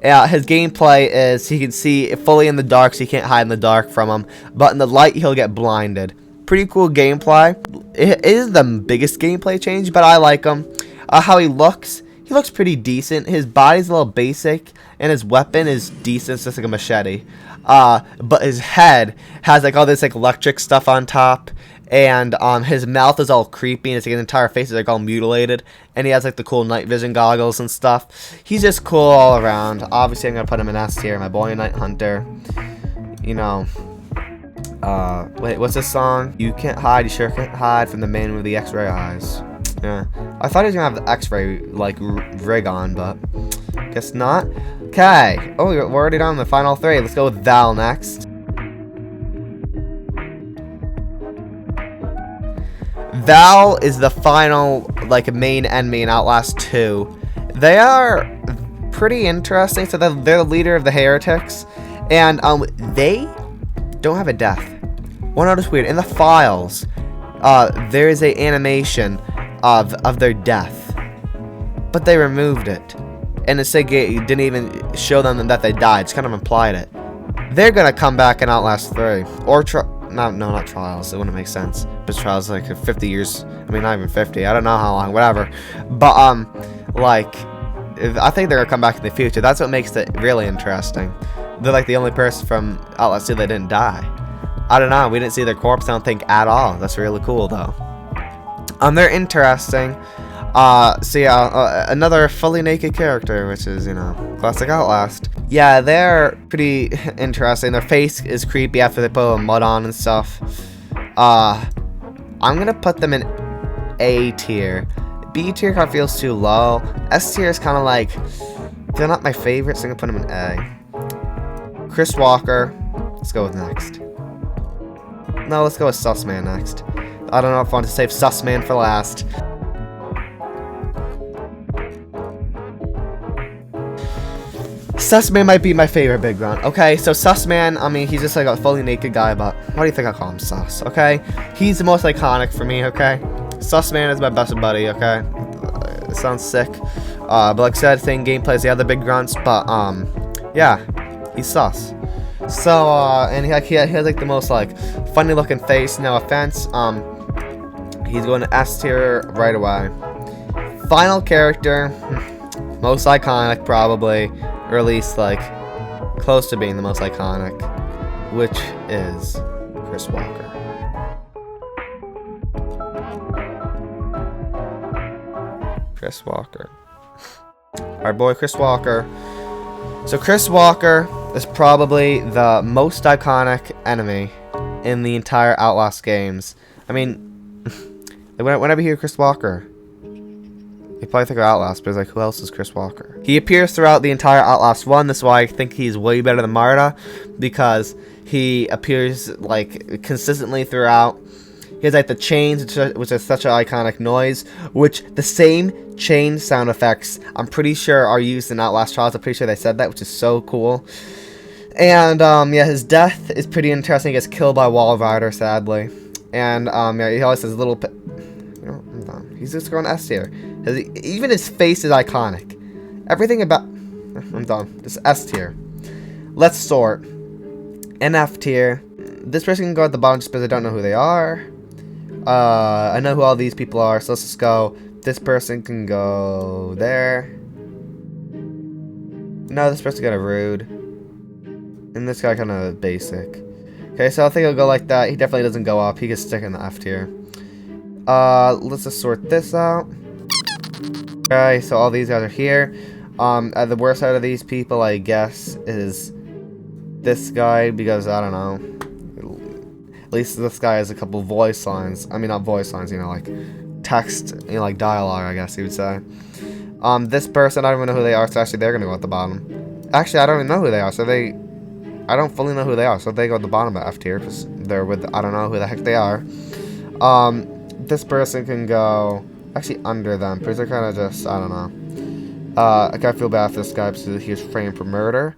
[SPEAKER 1] His gameplay is he can see fully in the dark, so you can't hide in the dark from him. But in the light, he'll get blinded. Pretty cool gameplay. It is the biggest gameplay change, but I like him. How he looks he looks pretty decent. His body's a little basic, and his weapon is decent. It's just like a machete. But his head has like all this like electric stuff on top, and his mouth is all creepy, and his entire face is like all mutilated, and he has like the cool night vision goggles and stuff. He's just cool all around. Obviously, I'm gonna put him in S tier. My boy, Night Hunter. You know. Wait, what's this song? You can't hide, you sure can't hide from the man with the X-ray eyes. Yeah, I thought he was gonna have the X-ray like rig on, but guess not. Okay. Oh, we're already down to the final 3. Let's go with Val next. Val is the final like main enemy in Outlast 2. They are pretty interesting. So they're the leader of the heretics, and they don't have a death. One notice weird in the files. There is a animation of their death, but they removed it, and it said it didn't even show them that they died. It's kind of implied it. They're gonna come back in Outlast 3 or not Trials. It wouldn't make sense. But Trials like 50 years. I mean, not even 50. I don't know how long. Whatever. But like, I think they're gonna come back in the future. That's what makes it really interesting. They're like the only person from Outlast 2 that didn't die. I don't know. We didn't see their corpse, I don't think, at all. That's really cool, though. They're interesting. So yeah, another fully naked character, which is, you know, classic Outlast. Yeah, they're pretty interesting. Their face is creepy after they put mud on and stuff. I'm gonna put them in A tier. B tier kind of feels too low. S tier is kind of like, they're not my favorite, so I'm gonna put them in A. Chris Walker, let's go with next. No, let's go with Sussman next. I don't know if I want to save Sussman for last. Sussman might be my favorite big grunt. Okay, so Sussman, I mean, he's just like a fully naked guy, but why do you think I call him Sus? Okay, he's the most iconic for me. Okay, Sussman is my best buddy. Okay, it sounds sick. But like I said, same gameplay as the other big grunts, but yeah, he's sus. So and he has like the most like funny looking face. No offense. He's going to S tier right away. Final character, most iconic probably, or at least like close to being the most iconic, which is Chris Walker. Chris Walker. Our boy Chris Walker. So Chris Walker is probably the most iconic enemy in the entire Outlast games. I mean, whenever you hear Chris Walker, you probably think of Outlast, but it's like, who else is Chris Walker? He appears throughout the entire Outlast 1. That's why I think he's way better than Marta, because he appears like consistently throughout. He has like the chains, which is such an iconic noise, which the same chain sound effects I'm pretty sure are used in Outlast Trials. I'm pretty sure they said that, which is so cool. And yeah, his death is pretty interesting. He gets killed by Wall Rider, sadly. And yeah, he always has a little. I'm done. He's just going S tier. Even his face is iconic. Everything about. I'm done. Just S tier. Let's sort. In F tier. This person can go at the bottom just because I don't know who they are. I know who all these people are, so let's just go. This person can go there. No, this person kind of rude. And this guy kind of basic. Okay, so I think I'll go like that. He definitely doesn't go up. He gets stuck in the F tier. Let's just sort this out. Okay, so all these guys are here. The worst out of these people, I guess, is this guy, because I don't know. At least this guy has a couple voice lines. I mean, not voice lines, you know, like text, you know, like dialogue, I guess you would say. This person, I don't even know who they are, so actually they're gonna go at the bottom. Actually, I don't even know who they are, so I don't fully know who they are, so they go at the bottom of F tier, because they're with, I don't know who the heck they are. This person can go, actually under them, because they're kind of just, I don't know. I kind of feel bad for this guy, because he was framed for murder.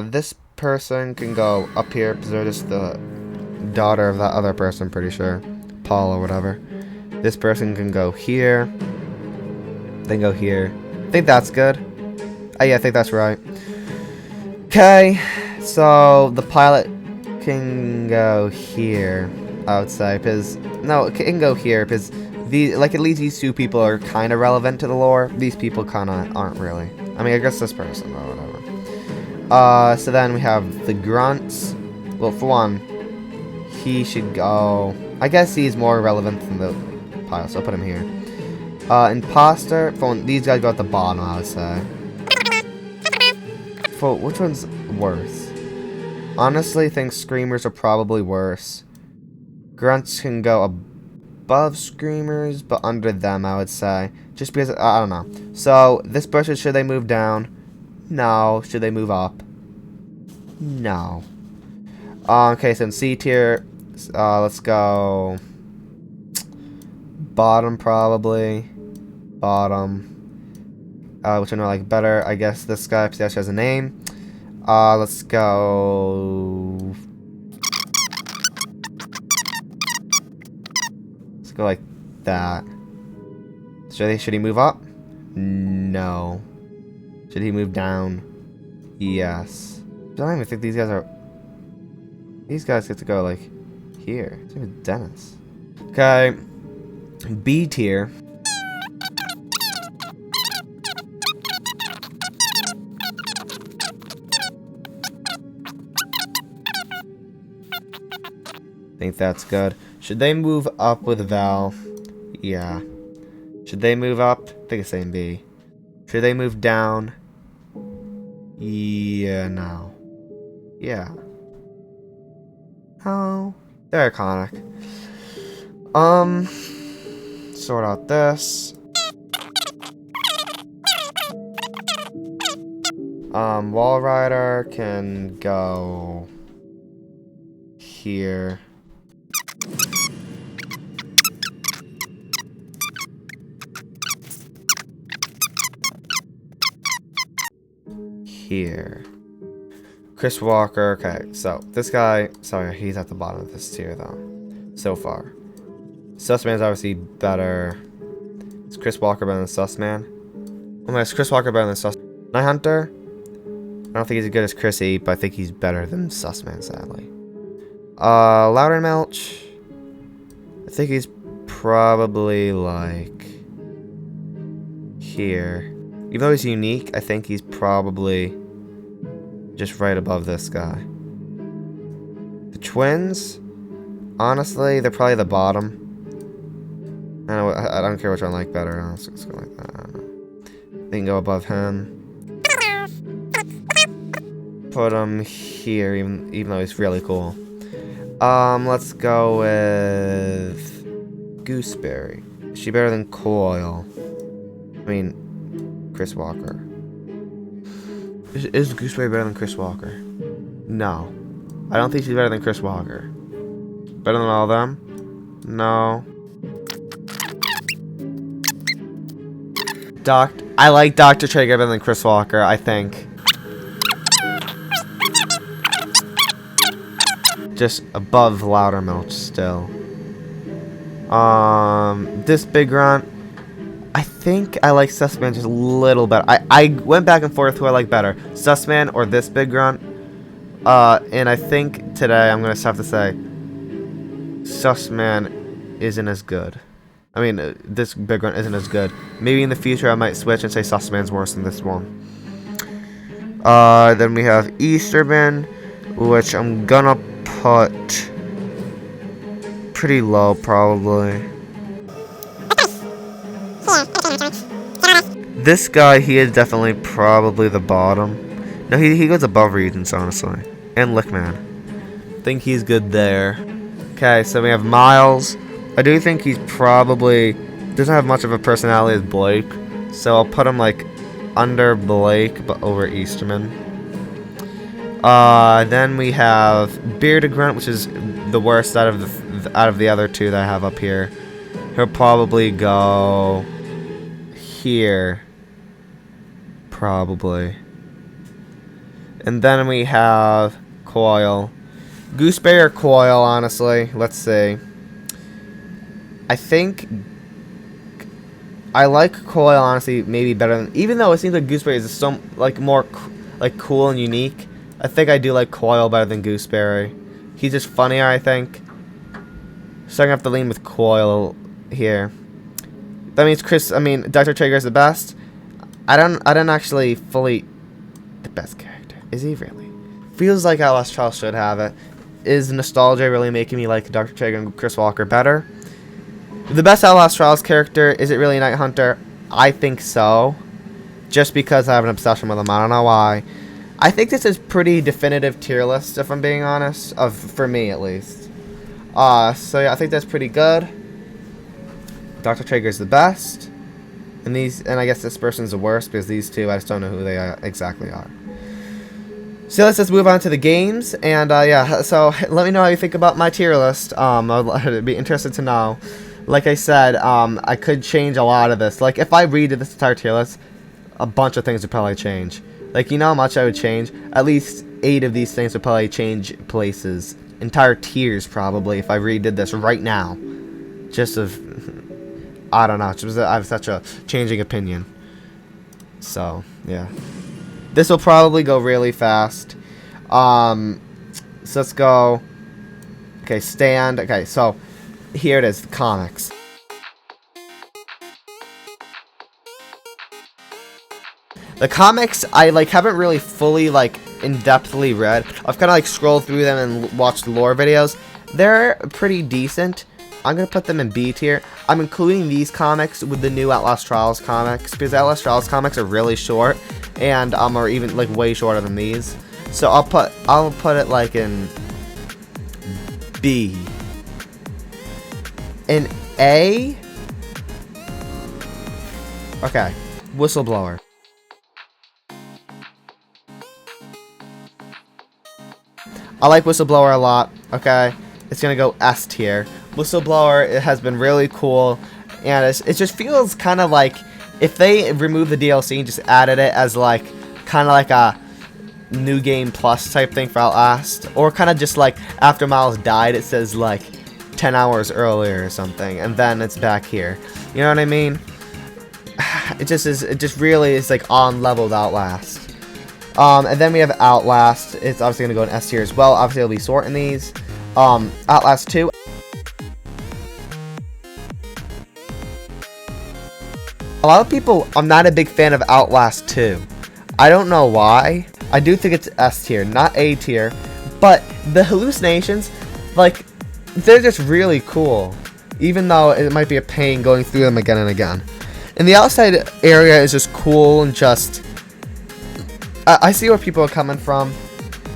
[SPEAKER 1] This person can go up here, because they're just the daughter of that other person, pretty sure. Paul or whatever. This person can go here. Then go here. I think that's good. Oh yeah, I think that's right. Okay, so the pilot can go here, I would say, because, no, it can go here, because Like, at least these two people are kind of relevant to the lore. These people kind of aren't really. I mean, I guess this person, but whatever. So then we have the grunts. Well, for one, he should go... I guess he's more relevant than the pile, so I'll put him here. Imposter. For one, these guys go at the bottom, I would say. For which one's worse? Honestly, I think screamers are probably worse. Grunts can go above screamers, but under them, I would say. Just because, I don't know. So, this person, should they move down? No. Should they move up? No. Okay, so in C tier, let's go bottom, probably. Bottom. Which one I like better? I guess this guy, because he actually has a name. Let's go... Let's go like that. Should he move up? No. Should he move down? Yes. I don't even think these guys are... These guys get to go like here. Same with Dennis. Okay. B tier. I think that's good. Should they move up with Val? Yeah. Should they move up? I think it's same B. Should they move down? Yeah, no. Yeah. Oh, they're iconic. Sort out this. Wall Rider can go here. Here. Chris Walker, okay, so this guy, sorry, he's at the bottom of this tier though, so far. Sussman's obviously better. Is Chris Walker better than Sussman? Oh my, is Chris Walker better than Sussman? Night Hunter? I don't think he's as good as Chrissy, but I think he's better than Sussman, sadly. Loudermilch, I think he's probably like here. Even though he's unique, I think he's probably just right above this guy. The twins, honestly, they're probably the bottom. I don't care which one I like better. Let's go like that. I don't know. They can go above him. Put him here, even though he's really cool. Let's go with Gooseberry. Is she better than Coil? I mean, Chris Walker. Is Gooseberry better than Chris Walker? No. I don't think she's better than Chris Walker. Better than all of them? No. I like Dr. Traeger better than Chris Walker, I think. Just above Loudermilch still. This big grunt, I think I like Sussman just a little better. I went back and forth who I like better, Sussman or this big grunt. And I think today I'm gonna have to say Sussman isn't as good. I mean, this big grunt isn't as good. Maybe in the future I might switch and say Sussman's worse than this one. Then we have Easterman, which I'm gonna put pretty low probably. This guy, he is definitely probably the bottom. No, he goes above Regents, honestly. And Lickman. I think he's good there. Okay, so we have Miles. I do think he's probably doesn't have much of a personality as Blake. So I'll put him like under Blake, but over Easterman. Then we have Bearded Grunt, which is the worst out of the other two that I have up here. He'll probably go here. Probably. And then we have Coil. Gooseberry or Coil, honestly. Let's see. I think I like Coil, honestly, maybe better than... Even though it seems like Gooseberry is so, like, more, like, cool and unique. I think I do like Coil better than Gooseberry. He's just funnier, I think. So I'm going to have to lean with Coil here. That means Dr. Traeger is the best. I don't actually fully... The best character. Is he really? Feels like Outlast Trials should have it. Is nostalgia really making me like Dr. Traeger and Chris Walker better? The best Outlast Trials character, is it really Night Hunter? I think so. Just because I have an obsession with him. I don't know why. I think this is pretty definitive tier list, if I'm being honest. For me, at least. So yeah, I think that's pretty good. Dr. Traeger is the best. And I guess this person's the worst, because these two, I just don't know who they exactly are. So let's just move on to the games, and yeah, so let me know how you think about my tier list. I'd be interested to know. Like I said, I could change a lot of this. Like, if I redid this entire tier list, a bunch of things would probably change. Like, you know how much I would change? At least 8 of these things would probably change places. Entire tiers, probably, if I redid this right now. Just of... I don't know. Just, I have such a changing opinion. So, yeah. This will probably go really fast. So let's go. Okay, stand. Okay, so here it is, the comics. The comics I haven't really fully in-depthly read. I've kind of scrolled through them and watched lore videos. They're pretty decent. I'm gonna put them in B tier. I'm including these comics with the new Outlast Trials comics because Outlast Trials comics are really short and are even way shorter than these. So I'll put it in B. In A. Okay, Whistleblower. I like Whistleblower a lot. Okay, it's gonna go S tier. Whistleblower, it has been really cool, and it just feels kind of like if they remove the DLC and just added it as kind of like a new game plus type thing for Outlast, or kind of just after Miles died, it says 10 hours earlier or something, and then it's back here. You know what I mean? It just really is on level with Outlast. And then we have Outlast. It's obviously gonna go in S tier as well. Obviously, I'll be sorting these. Outlast 2. A lot of people, I'm not a big fan of Outlast 2. I don't know why. I do think it's S tier, not A tier. But the hallucinations, they're just really cool. Even though it might be a pain going through them again and again. And the outside area is just cool and just... I see where people are coming from.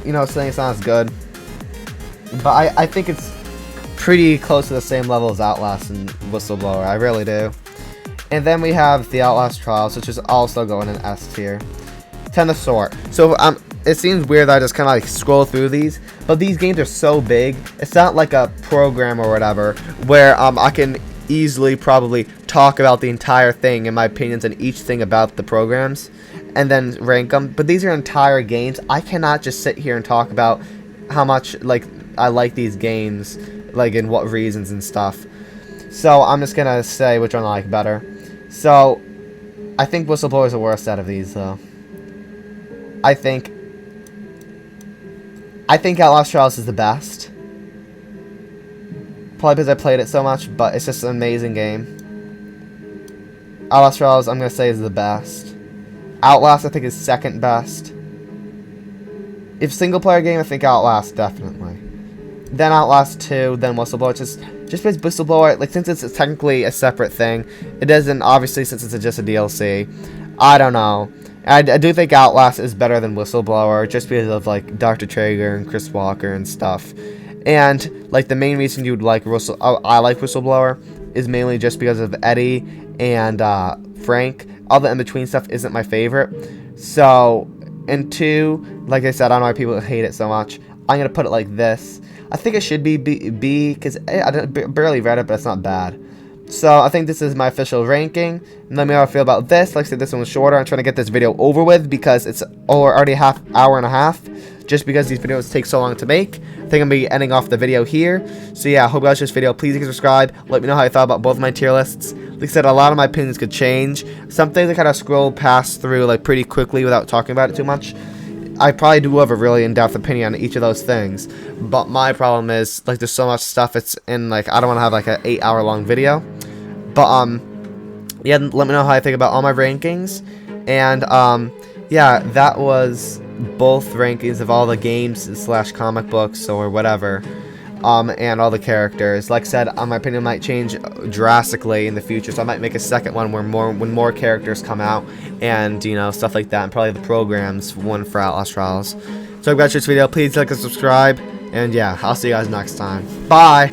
[SPEAKER 1] You know, saying it's not as good. But I think it's pretty close to the same level as Outlast and Whistleblower. I really do. And then we have the Outlast Trials, which is also going in S tier. 10 of Sort. So it seems weird that I just kind of scroll through these, but these games are so big. It's not like a program or whatever where I can easily probably talk about the entire thing and my opinions on each thing about the programs and then rank them. But these are entire games. I cannot just sit here and talk about how much I like these games, and what reasons and stuff. So I'm just gonna say which one I like better. So I think Whistleblower is the worst out of these, though. I think Outlast Trials is the best. Probably because I played it so much, but it's just an amazing game. Outlast Trials, I'm gonna say, is the best. Outlast, I think, is second best. If single player game, I think Outlast definitely. Then Outlast 2, then Whistleblower. Just because Whistleblower, since it's technically a separate thing, it doesn't, obviously, since it's just a DLC. I don't know. I do think Outlast is better than Whistleblower, just because of, Dr. Traeger and Chris Walker and stuff. And, the main reason you would I like Whistleblower is mainly just because of Eddie and Frank. All the in-between stuff isn't my favorite. So, and 2, like I said, I don't know why people hate it so much. I'm going to put it like this. I think it should be B because I barely read it, but it's not bad. So I think this is my official ranking. And let me know how I feel about this. Like I said, this one was shorter. I'm trying to get this video over with because it's already hour and a half. Just because these videos take so long to make. I think I'm going to be ending off the video here. So yeah, I hope you guys this video. Please subscribe. Let me know how you thought about both of my tier lists. Like I said, a lot of my opinions could change. Some things I kind of scroll past through pretty quickly without talking about it too much. I probably do have a really in-depth opinion on each of those things, but my problem is, there's so much stuff, it's in, I don't want to have, an 8-hour long video, but, yeah, let me know how I think about all my rankings. And yeah, that was both rankings of all the games / comic books or whatever. And all the characters. Like I said, my opinion might change drastically in the future, so I might make a second one where when more characters come out, and you know, stuff like that, and probably the programs one for Outlast Trials. So if you guys like this video, please like and subscribe, and yeah, I'll see you guys next time. Bye.